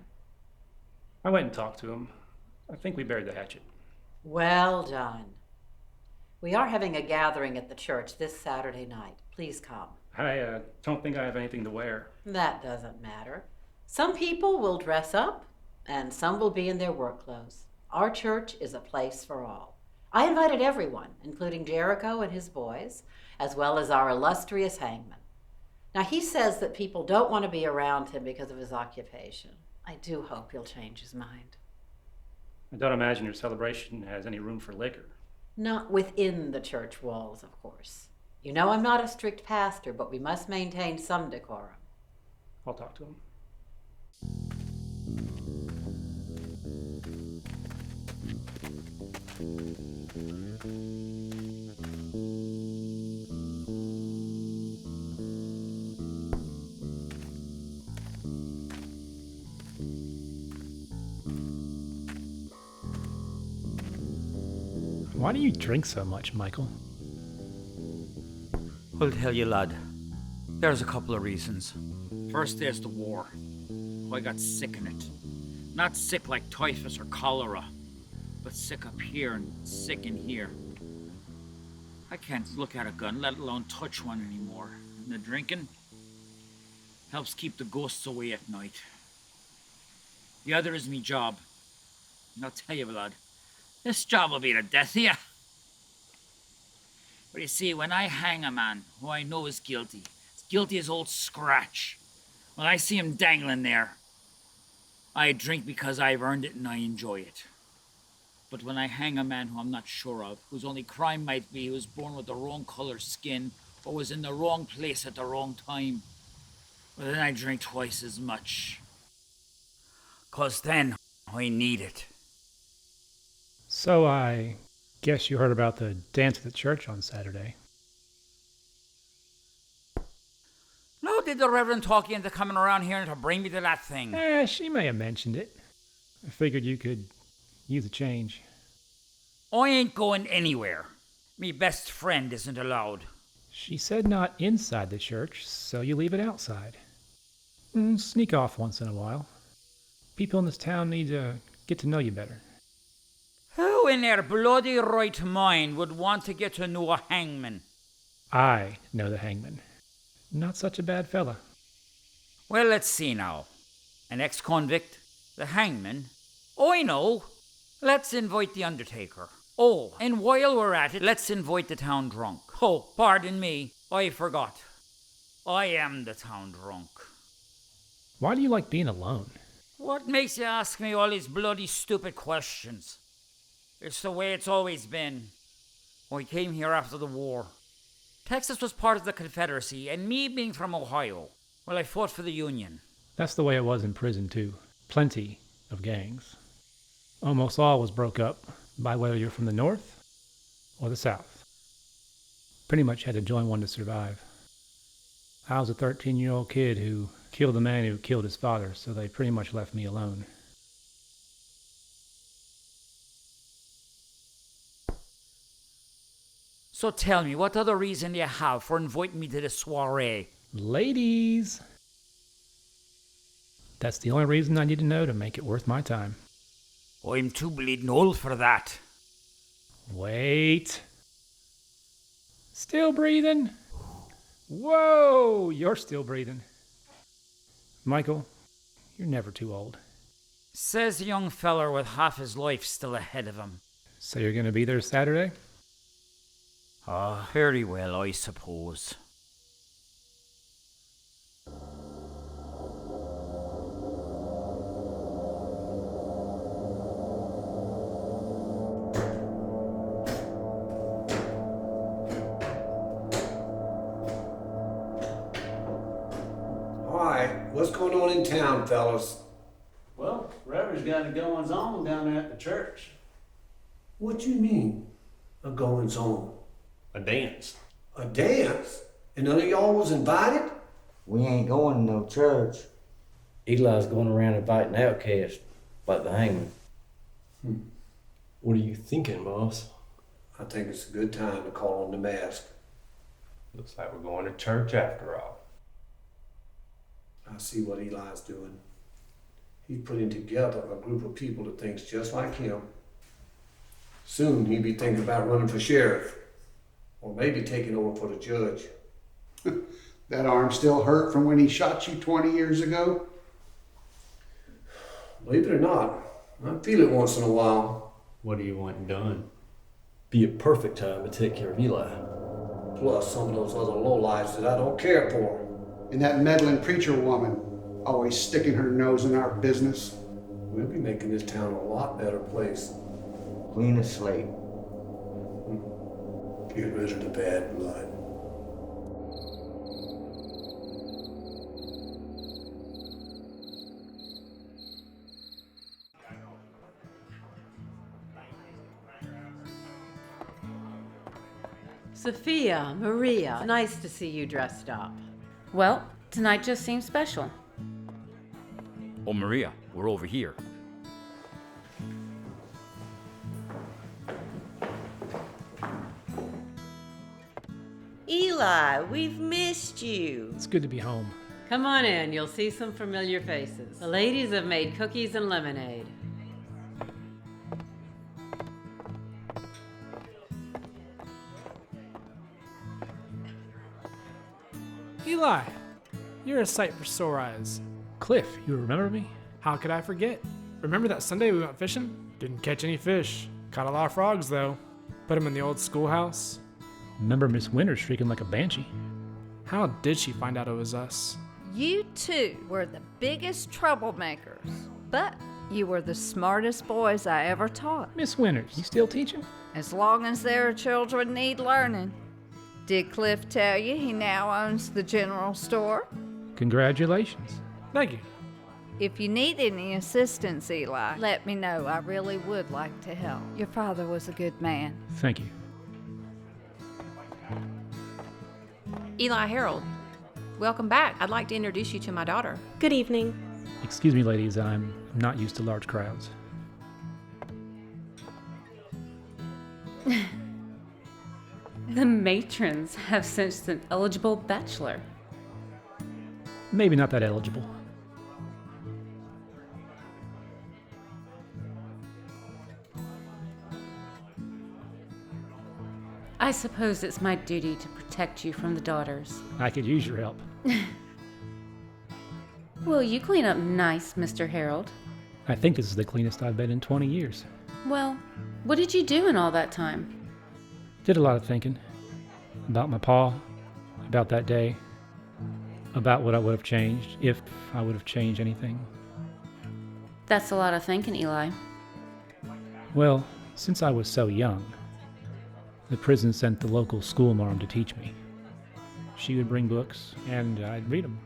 I went and talked to him. I think we buried the hatchet. Well done. We are having a gathering at the church this Saturday night. Please come. I don't think I have anything to wear. That doesn't matter. Some people will dress up, and some will be in their work clothes. Our church is a place for all. I invited everyone, including Jericho and his boys, as well as our illustrious hangman. Now, he says that people don't want to be around him because of his occupation. I do hope he'll change his mind. I don't imagine your celebration has any room for liquor. Not within the church walls, of course. You know I'm not a strict pastor, but we must maintain some decorum. I'll talk to him. Why do you drink so much, Michael? I'll tell you, lad. There's a couple of reasons. First, there's the war. I got sick in it. Not sick like typhus or cholera, but sick up here and sick in here. I can't look at a gun, let alone touch one anymore. And the drinking helps keep the ghosts away at night. The other is me job. And I'll tell you, lad, this job will be the death of you. But you see, when I hang a man who I know is guilty, as guilty as old Scratch, when I see him dangling there, I drink because I've earned it and I enjoy it. But when I hang a man who I'm not sure of, whose only crime might be he was born with the wrong color skin or was in the wrong place at the wrong time, well, then I drink twice as much. 'Cause then I need it. So I guess you heard about the dance at the church on Saturday. No, did the Reverend talk you into coming around here and to bring me to that thing? She may have mentioned it. I figured you could use a change. I ain't going anywhere. Me best friend isn't allowed. She said not inside the church, so you leave it outside. Sneak off once in a while. People in this town need to get to know you better. Who in their bloody right mind would want to get to know a hangman? I know the hangman. Not such a bad fella. Well, let's see now. An ex-convict? The hangman? Oh, I know. Let's invite the undertaker. Oh, and while we're at it, let's invite the town drunk. Oh, pardon me. I forgot. I am the town drunk. Why do you like being alone? What makes you ask me all these bloody stupid questions? It's the way it's always been. I came here after the war. Texas was part of the Confederacy, and me being from Ohio, well, I fought for the Union. That's the way it was in prison, too. Plenty of gangs. Almost all was broke up by whether you're from the North or the South. Pretty much had to join one to survive. I was a 13-year-old kid who killed the man who killed his father, so they pretty much left me alone. So tell me, what other reason do you have for inviting me to this soiree? Ladies! That's the only reason I need to know to make it worth my time. I'm too bleeding old for that. Wait. Still breathing? Whoa, you're still breathing. Michael, you're never too old. Says a young feller with half his life still ahead of him. So you're going to be there Saturday? Very well, I suppose. What's going on in town, fellas? Well, Reverend's got a goings on down there at the church. What you mean, a goings on? A dance. A dance? And none of y'all was invited? We ain't going to no church. Eli's going around inviting outcasts, like the hangman. What are you thinking, boss? I think it's a good time to call on the mask. Looks like we're going to church after all. I see what Eli's doing. He's putting together a group of people that thinks just like him. Soon he'll be thinking about running for sheriff, or maybe taking over for the judge. That arm still hurt from when he shot you 20 years ago? Believe it or not, I feel it once in a while. What do you want done? Be a perfect time to take care of Eli. Plus some of those other lowlifes that I don't care for. And that meddling preacher woman, always sticking her nose in our business. We'll be making this town a lot better place. Clean as slate. Get rid of the bad blood. Sophia, Maria, nice to see you dressed up. Well, tonight just seems special. Oh, Maria, we're over here. Eli, we've missed you. It's good to be home. Come on in, you'll see some familiar faces. The ladies have made cookies and lemonade. Eli, you're a sight for sore eyes. Cliff, you remember me? How could I forget? Remember that Sunday we went fishing? Didn't catch any fish. Caught a lot of frogs, though. Put them in the old schoolhouse. Remember Miss Winter shrieking like a banshee? How did she find out it was us? You two were the biggest troublemakers, but you were the smartest boys I ever taught. Miss Winters, you still teaching? As long as their children need learning. Did Cliff tell you he now owns the general store? Congratulations. Thank you. If you need any assistance, Eli, let me know. I really would like to help. Your father was a good man. Thank you. Eli Herald, welcome back. I'd like to introduce you to my daughter. Good evening. Excuse me, ladies, I'm not used to large crowds. The matrons have sensed an eligible bachelor. Maybe not that eligible. I suppose it's my duty to protect you from the daughters. I could use your help. Well, you clean up nice, Mr. Herald. I think this is the cleanest I've been in 20 years. Well, what did you do in all that time? Did a lot of thinking. About my pa, about that day, about what I would have changed, if I would have changed anything. That's a lot of thinking, Eli. Well, since I was so young, the prison sent the local schoolmarm to teach me. She would bring books, and I'd read them.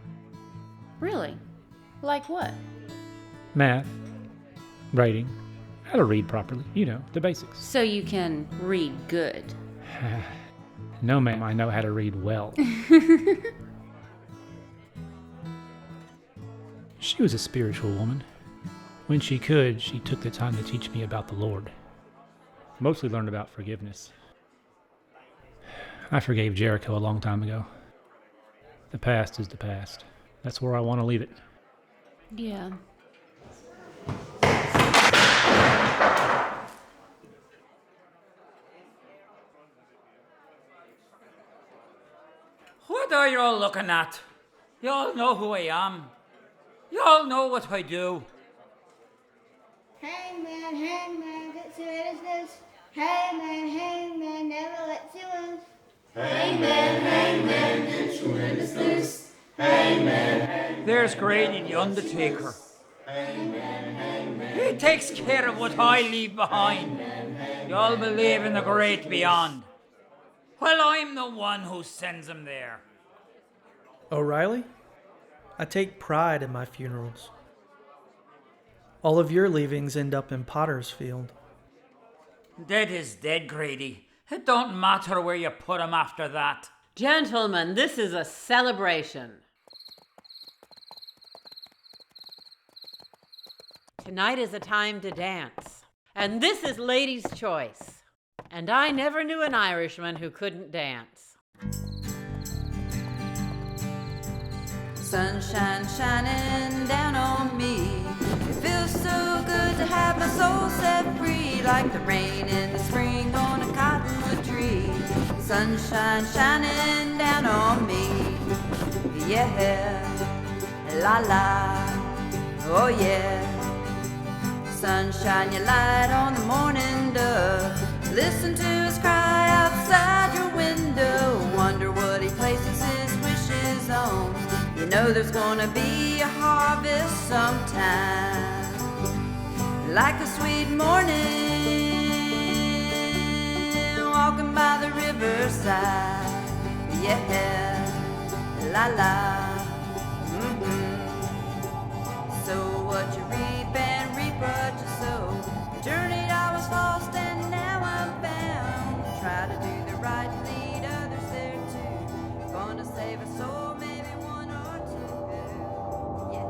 Really? Like what? Math, writing, how to read properly, you know, the basics. So you can read good. No, ma'am, I know how to read well. She was a spiritual woman. When she could, she took the time to teach me about the Lord. Mostly learned about forgiveness. I forgave Jericho a long time ago. The past is the past. That's where I want to leave it. Yeah. What are you all looking at? You all know who I am. You all know what I do. Hangman, hangman, gets you in his noose. Hangman, hangman, never lets you loose. Hangman, hangman, gets you in his noose. Hangman, hangman. There's Grady the Undertaker. Hangman, hangman. He takes care of what I leave behind. You all believe in the great beyond. Well, I'm the one who sends him there. O'Reilly? I take pride in my funerals. All of your leavings end up in Potter's Field. Dead is dead, Grady. It don't matter where you put him after that. Gentlemen, this is a celebration. Tonight is a time to dance, and this is Ladies' Choice. And I never knew an Irishman who couldn't dance. Sunshine shining down on me. It feels so good to have my soul set free, like the rain in the spring on a cottonwood tree. Sunshine shining down on me. Yeah, la la, oh yeah. Sunshine your light on the morning dove. Listen to his cry outside your window. Wonder what he places his wishes on. You know there's gonna be a harvest sometime, like a sweet morning, walking by the riverside. Yeah, la la. So what you reap and reap what you sow. Journeyed I was lost and now I'm found. Try to do the right and lead others there too. Gonna save a soul, maybe one or two. Yeah.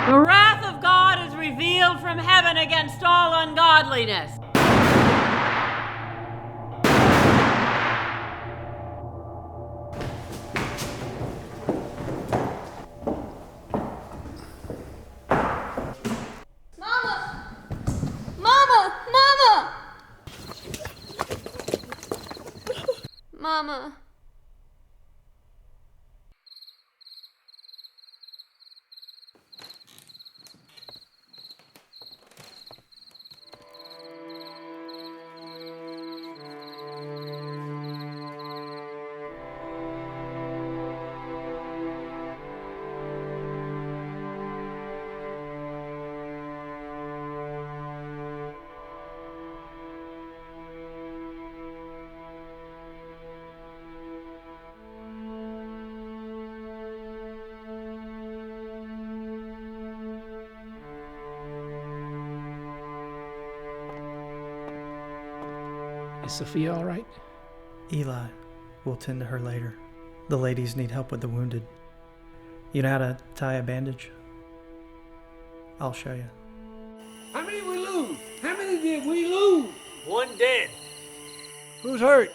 The wrath of God is revealed from heaven against all ungodliness. Mama! Mama! Mama! Mama. Is Sophia all right? Eli, we'll tend to her later. The ladies need help with the wounded. You know how to tie a bandage? I'll show you. How many we lose? How many did we lose? One dead. Who's hurt?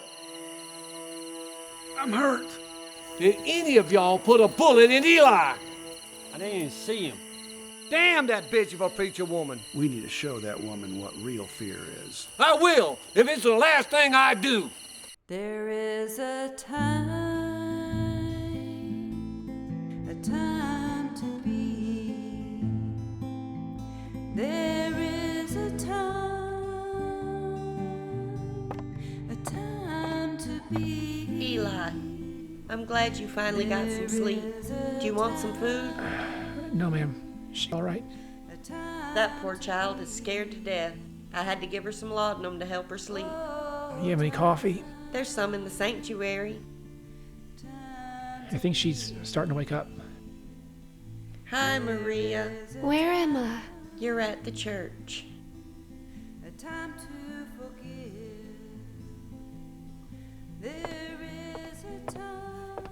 I'm hurt. Did any of y'all put a bullet in Eli? I didn't even see him. Damn that bitch of a preacher woman. We need to show that woman what real fear is. I will, if it's the last thing I do. There is a time to be. There is a time to be. Eli, I'm glad you finally got some sleep. Do you want some food? No, ma'am. She all right? That poor child is scared to death. I had to give her some laudanum to help her sleep. You have any coffee? There's some in the sanctuary. I think she's starting to wake up. Hi, Maria. Where am I? You're at the church. A time to forgive. There is a time.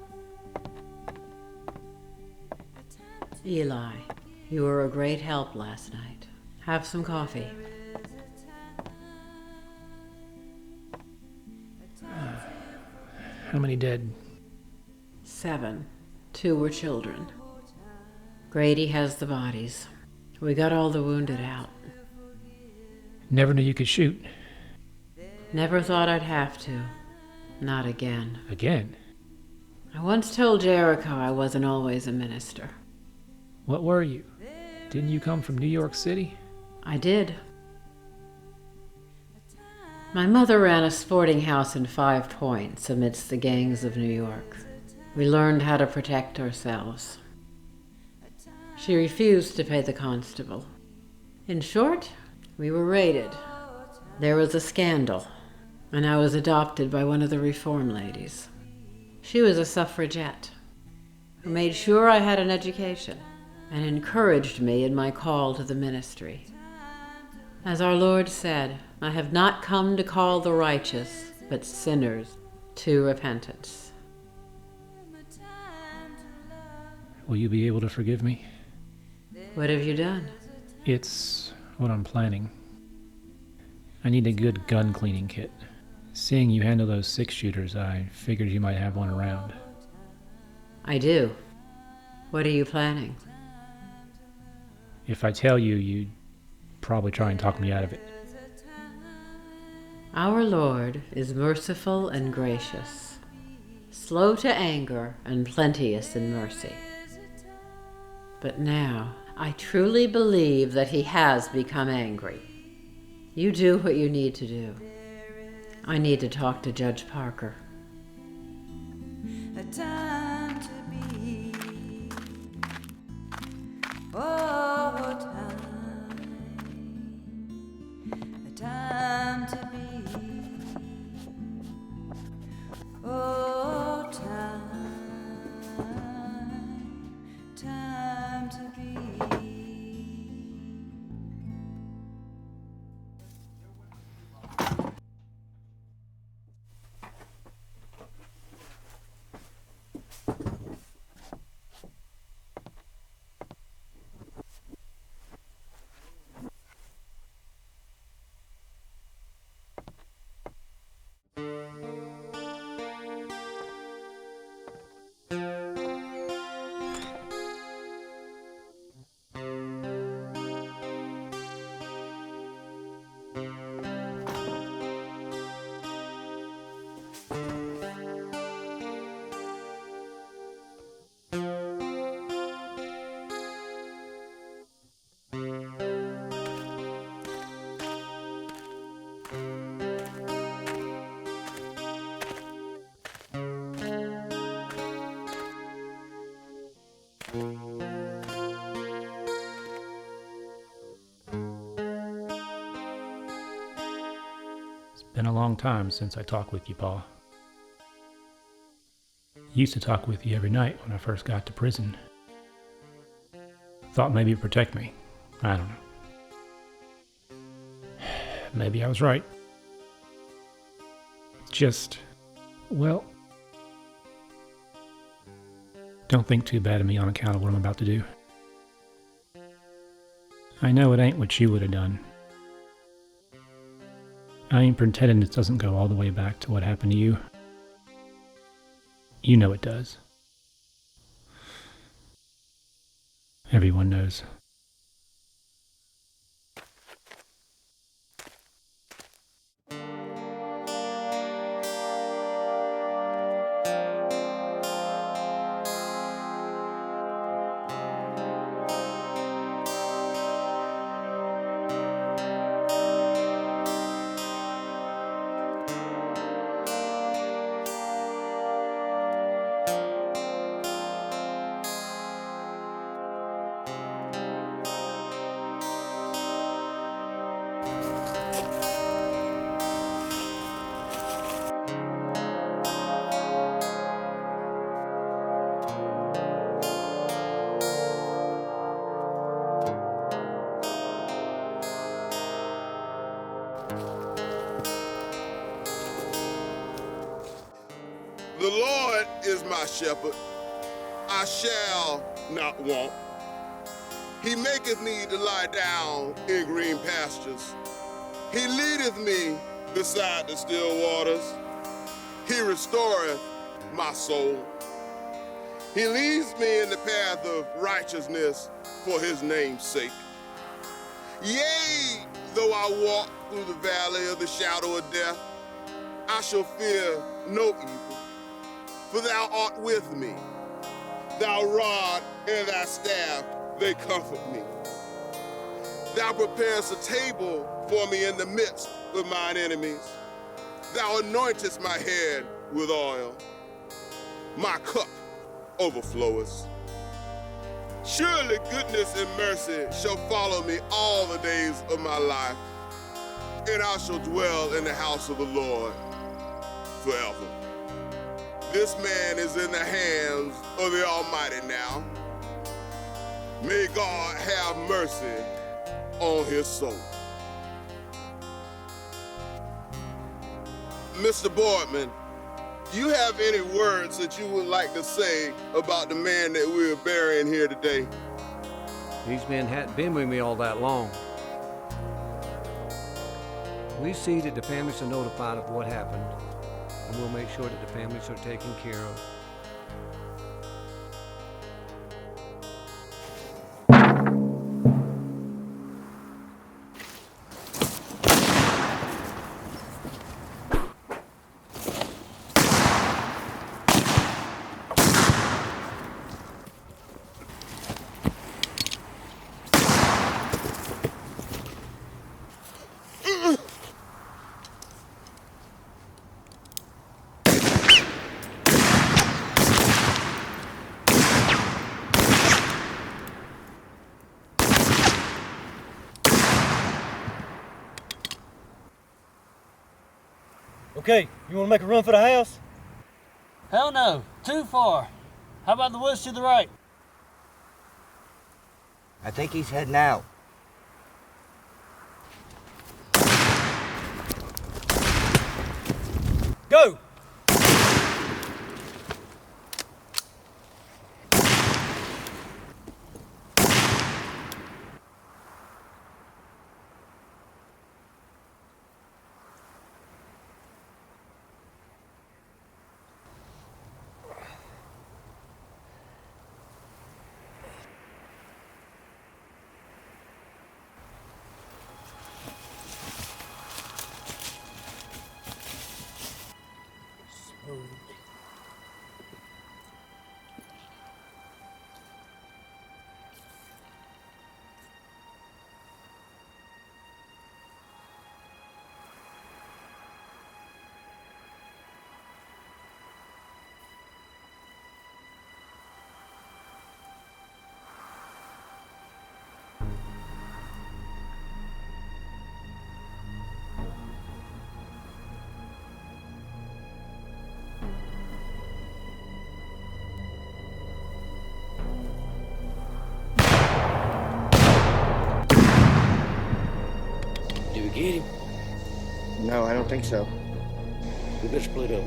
Eli, you were a great help last night. Have some coffee. How many dead? 7. 2 were children. Grady has the bodies. We got all the wounded out. Never knew you could shoot. Never thought I'd have to. Not again. Again? I once told Jericho I wasn't always a minister. What were you? Didn't you come from New York City? I did. My mother ran a sporting house in 5 Points amidst the gangs of New York. We learned how to protect ourselves. She refused to pay the constable. In short, we were raided. There was a scandal, and I was adopted by one of the reform ladies. She was a suffragette who made sure I had an education and encouraged me in my call to the ministry. As our Lord said, I have not come to call the righteous, but sinners to repentance. Will you be able to forgive me? What have you done? It's what I'm planning. I need a good gun cleaning kit. Seeing you handle those 6-shooters, I figured you might have one around. I do. What are you planning? If I tell you, you'd probably try and talk me out of it. Our Lord is merciful and gracious, slow to anger and plenteous in mercy. But now, I truly believe that he has become angry. You do what you need to do. I need to talk to Judge Parker. A time to be. Oh, time. A time to be. Oh, time. Time to be. Been a long time since I talked with you, Pa. Used to talk with you every night when I first got to prison. Thought maybe you'd protect me. I don't know. Maybe I was right. Just, well, Don't think too bad of me on account of what I'm about to do. I know it ain't what you would have done. I ain't pretending this doesn't go all the way back to what happened to you. You know it does. Everyone knows. The Lord is my shepherd, I shall not want. He maketh me to lie down in green pastures. He leadeth me beside the still waters. He restoreth my soul. He leads me in the path of righteousness for his name's sake. Yea, though I walk through the valley of the shadow of death, I shall fear no evil. For thou art with me, thy rod and thy staff, they comfort me. Thou preparest a table for me in the midst of mine enemies. Thou anointest my head with oil. My cup overfloweth. Surely goodness and mercy shall follow me all the days of my life, and I shall dwell in the house of the Lord forever. This man is in the hands of the Almighty now. May God have mercy on his soul. Mr. Bordman, do you have any words that you would like to say about the man that we're burying here today? These men hadn't been with me all that long. We see that the families are notified of what happened, and we'll make sure that the families are taken care of. Okay, you want to make a run for the house? Hell no, too far. How about the woods to the right? I think he's heading out. Go! Get him? No, I don't think so. We better split up.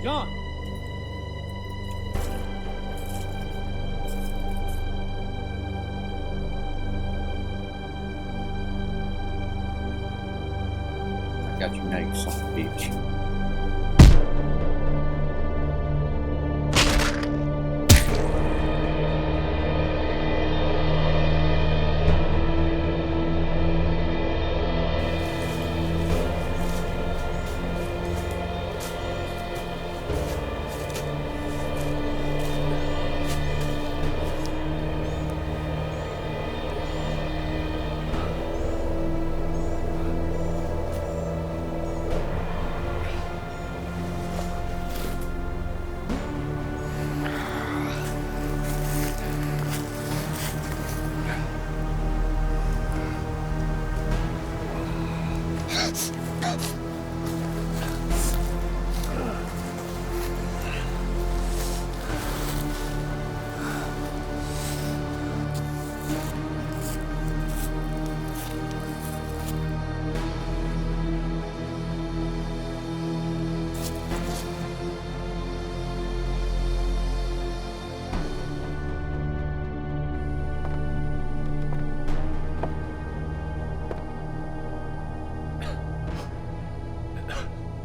John! I got your name, son of a bitch.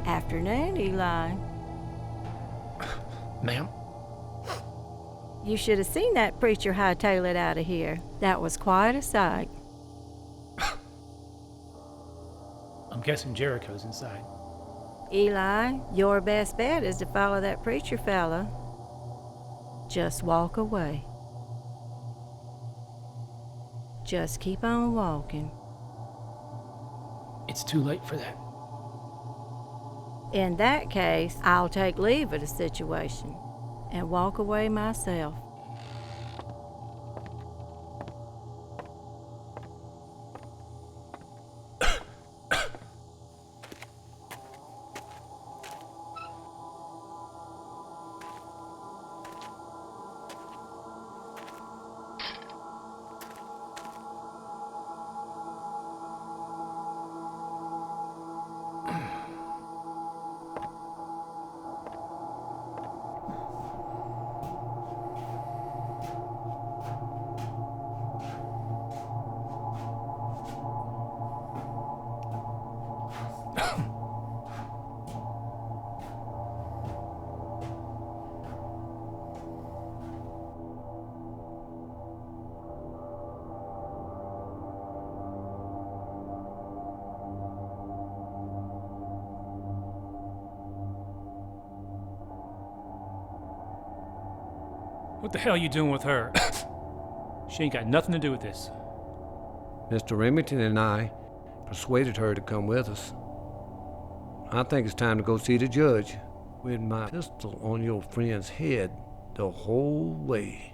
Afternoon, Eli. Ma'am? You should have seen that preacher hightail it out of here. That was quite a sight. I'm guessing Jericho's inside. Eli, your best bet is to follow that preacher fella. Just walk away. Just keep on walking. It's too late for that. In that case, I'll take leave of the situation and walk away myself. What the hell are you doing with her? She ain't got nothing to do with this. Mr. Remington and I persuaded her to come with us. I think it's time to go see the judge. With my pistol on your friend's head the whole way.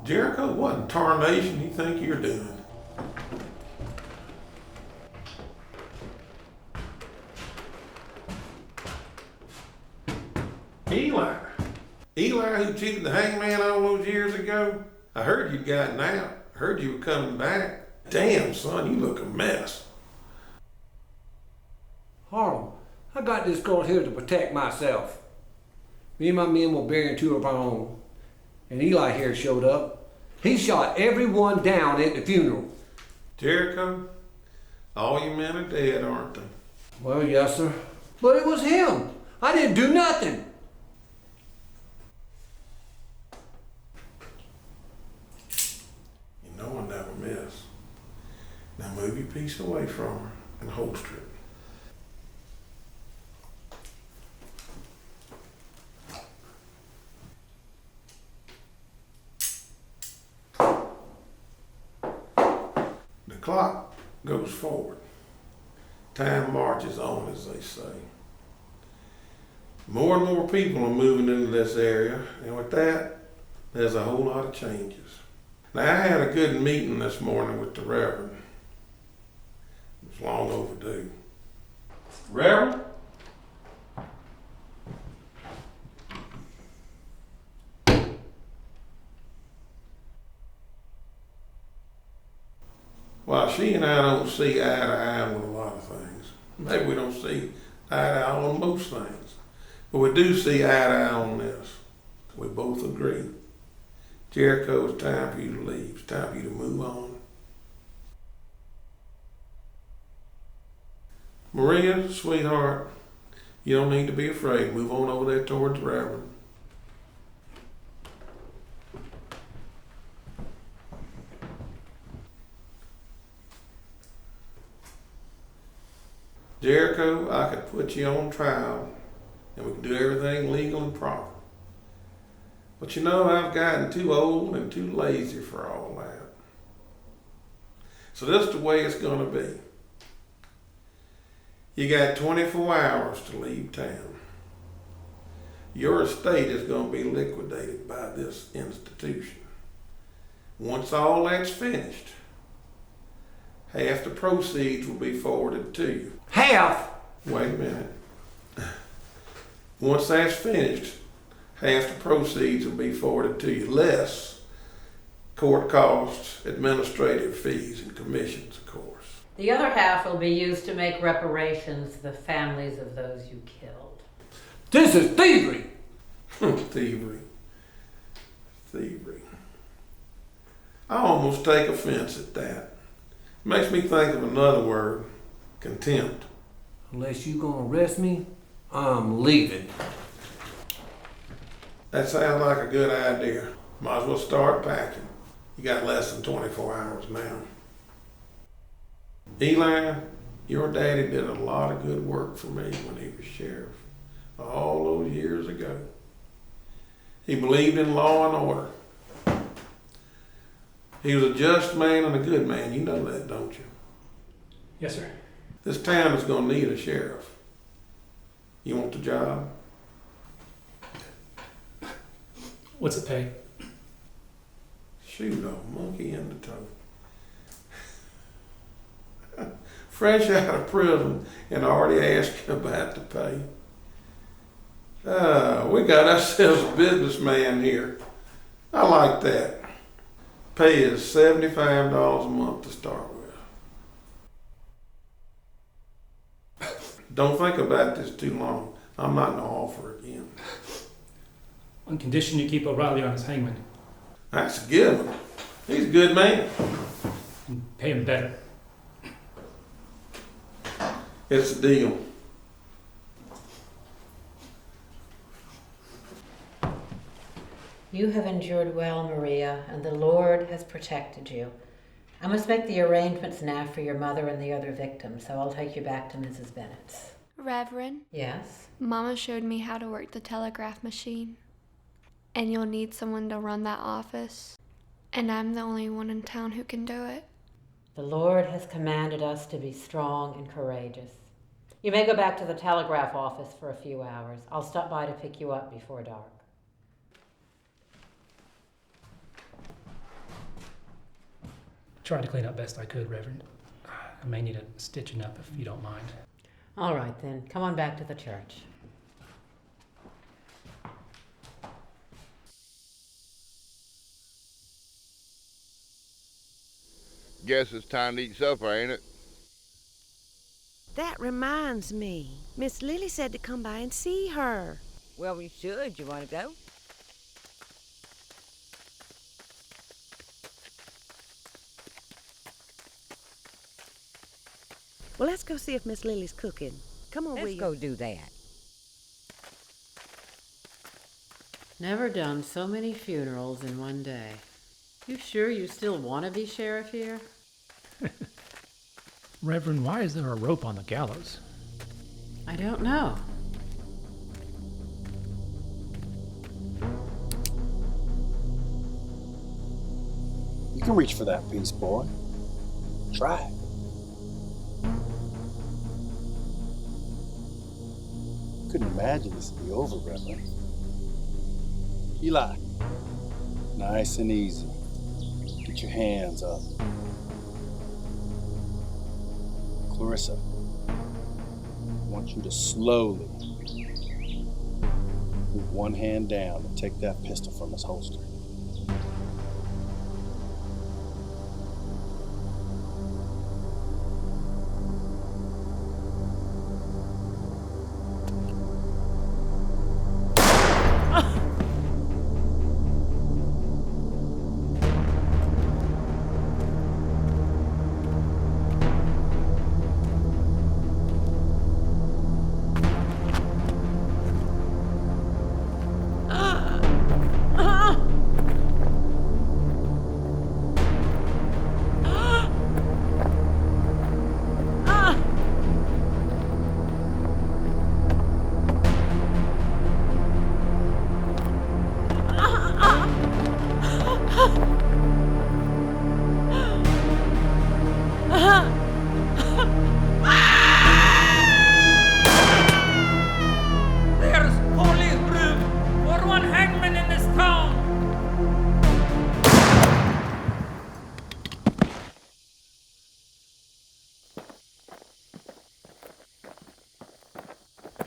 Jericho, what in tarnation you think you're doing? Eli. Eli who cheated the hangman all those years ago? I heard you'd gotten out. I heard you were coming back. Damn, son, you look a mess. Harlem, I got this girl here to protect myself. Me and my men were burying two of our own. And Eli here showed up. He shot everyone down at the funeral. Jericho, all your men are dead, aren't they? Well, yes, sir. But it was him. I didn't do nothing. You know I never miss. Now move your piece away from her and holster it. The clock goes forward. Time marches on, as they say. More and more people are moving into this area, and with that, there's a whole lot of changes. Now, I had a good meeting this morning with the Reverend. It was long overdue. Reverend? Well, she and I don't see eye to eye with a lot of things. Maybe we don't see eye to eye on most things. But we do see eye to eye on this. We both agree. Jericho, it's time for you to leave. It's time for you to move on. Maria, sweetheart, you don't need to be afraid. Move on over there towards the Reverend. Jericho, I could put you on trial and we could do everything legal and proper. But you know, I've gotten too old and too lazy for all that. So this is the way it's gonna be. You got 24 hours to leave town. Your estate is gonna be liquidated by this institution. Once all that's finished, half the proceeds will be forwarded to you. Half? Wait a minute. Once that's finished, half the proceeds will be forwarded to you, less court costs, administrative fees, and commissions, of course. The other half will be used to make reparations to the families of those you killed. This is thievery! Thievery. Thievery. I almost take offense at that. Makes me think of another word, contempt. Unless you gonna arrest me, I'm leaving. That sounds like a good idea. Might as well start packing. You got less than 24 hours now. Eli, your daddy did a lot of good work for me when he was sheriff, all those years ago. He believed in law and order. He was a just man and a good man. You know that, don't you? Yes, sir. This town is going to need a sheriff. You want the job? What's it pay? Shoot, a monkey in the toe. Fresh out of prison and already asking about the pay. We got ourselves a businessman here. I like that. Pay is $75 a month to start with. Don't think about this too long. I'm not going to offer again. On condition you keep O'Reilly on his hangman. That's a given. He's a good man. And pay him better. It's a deal. You have endured well, Maria, and the Lord has protected you. I must make the arrangements now for your mother and the other victims, so I'll take you back to Mrs. Bennett's. Reverend? Yes? Mama showed me how to work the telegraph machine. And you'll need someone to run that office. And I'm the only one in town who can do it. The Lord has commanded us to be strong and courageous. You may go back to the telegraph office for a few hours. I'll stop by to pick you up before dark. Tried to clean up best I could, Reverend. I may need a stitching up if you don't mind. All right, then. Come on back to the church. Guess it's time to eat supper, ain't it? That reminds me. Miss Lily said to come by and see her. Well, we should. You want to go? Well, let's go see if Miss Lily's cooking. Come on, Let's go do that. Never done so many funerals in one day. You sure you still want to be sheriff here? Reverend, why is there a rope on the gallows? I don't know. You can reach for that piece, boy. Try it. Couldn't imagine this would be over, Reverend. Eli, nice and easy. Get your hands up. Clarissa, I want you to slowly move one hand down and take that pistol from his holster.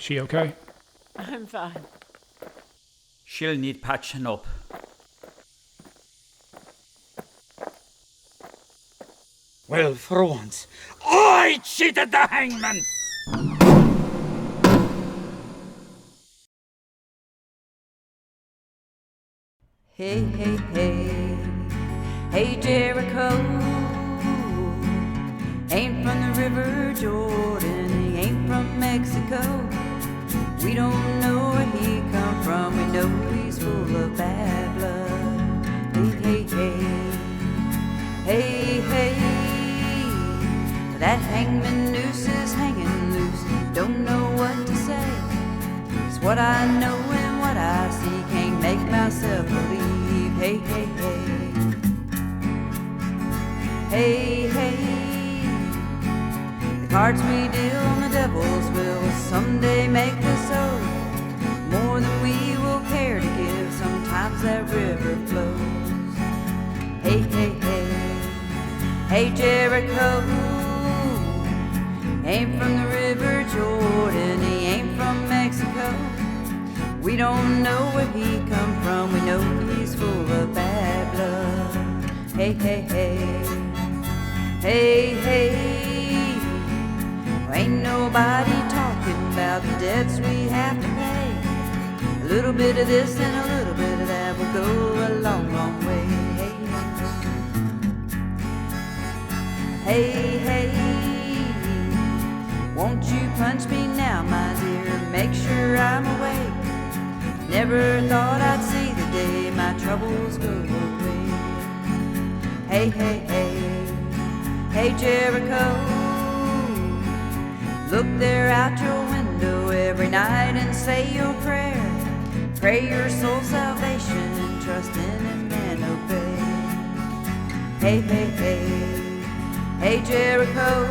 She okay? I'm fine. She'll need patching up. Well, for once, I cheated the hangman! Hey, hey, hey, hey Jericho, ain't from the river Jordan, he ain't from Mexico. We don't know where he come from, we know he's full of bad blood. Hey, hey, hey, hey, hey, that hangman noose is hanging loose, don't know what to say. It's what I know and what I see, can't make myself believe. Hey, hey, hey, hey, hey, the cards we deal on the devil's will someday make us owe more than we will care to give. Sometimes that river flows. Hey, hey, hey, hey Jericho, ain't from the river Jordan, he ain't from Mexico. We don't know where he come from, we know he's full of bad blood. Hey, hey, hey, hey, hey, ain't nobody talking about the debts we have to pay. A little bit of this and a little bit of that will go a long, long way. Hey, hey, won't you punch me now, my dear, make sure I'm awake. Never thought I'd see the day my troubles go away. Hey, hey, hey, hey Jericho, look there out your window every night and say your prayer. Pray your soul's salvation and trust in him and obey. Hey, hey, hey, hey Jericho,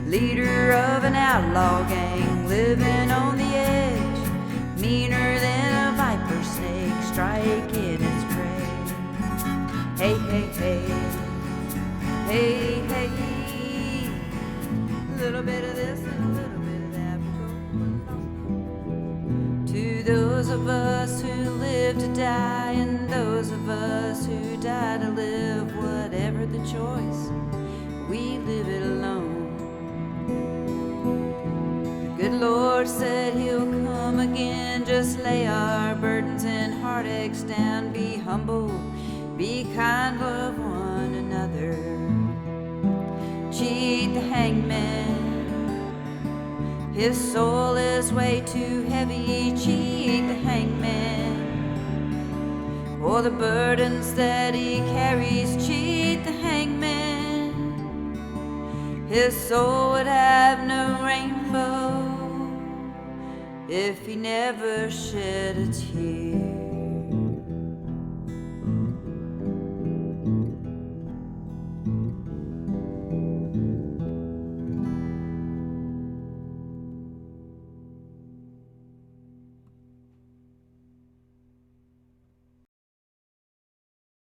leader of an outlaw gang living on the edge. Meaner than a viper snake striking its prey. Hey, hey, hey, hey, hey, a little bit of this and a little bit of that will go along. To those of us who live to die and those of us who die to live, whatever the choice, we live it alone. Good Lord said he'll come again, just lay our burdens and heartaches down. Be humble, be kind, love one another. Cheat the hangman, his soul is way too heavy. Cheat the hangman, for the burdens that he carries. Cheat the hangman, his soul would have no rainbow if he never shed a tear.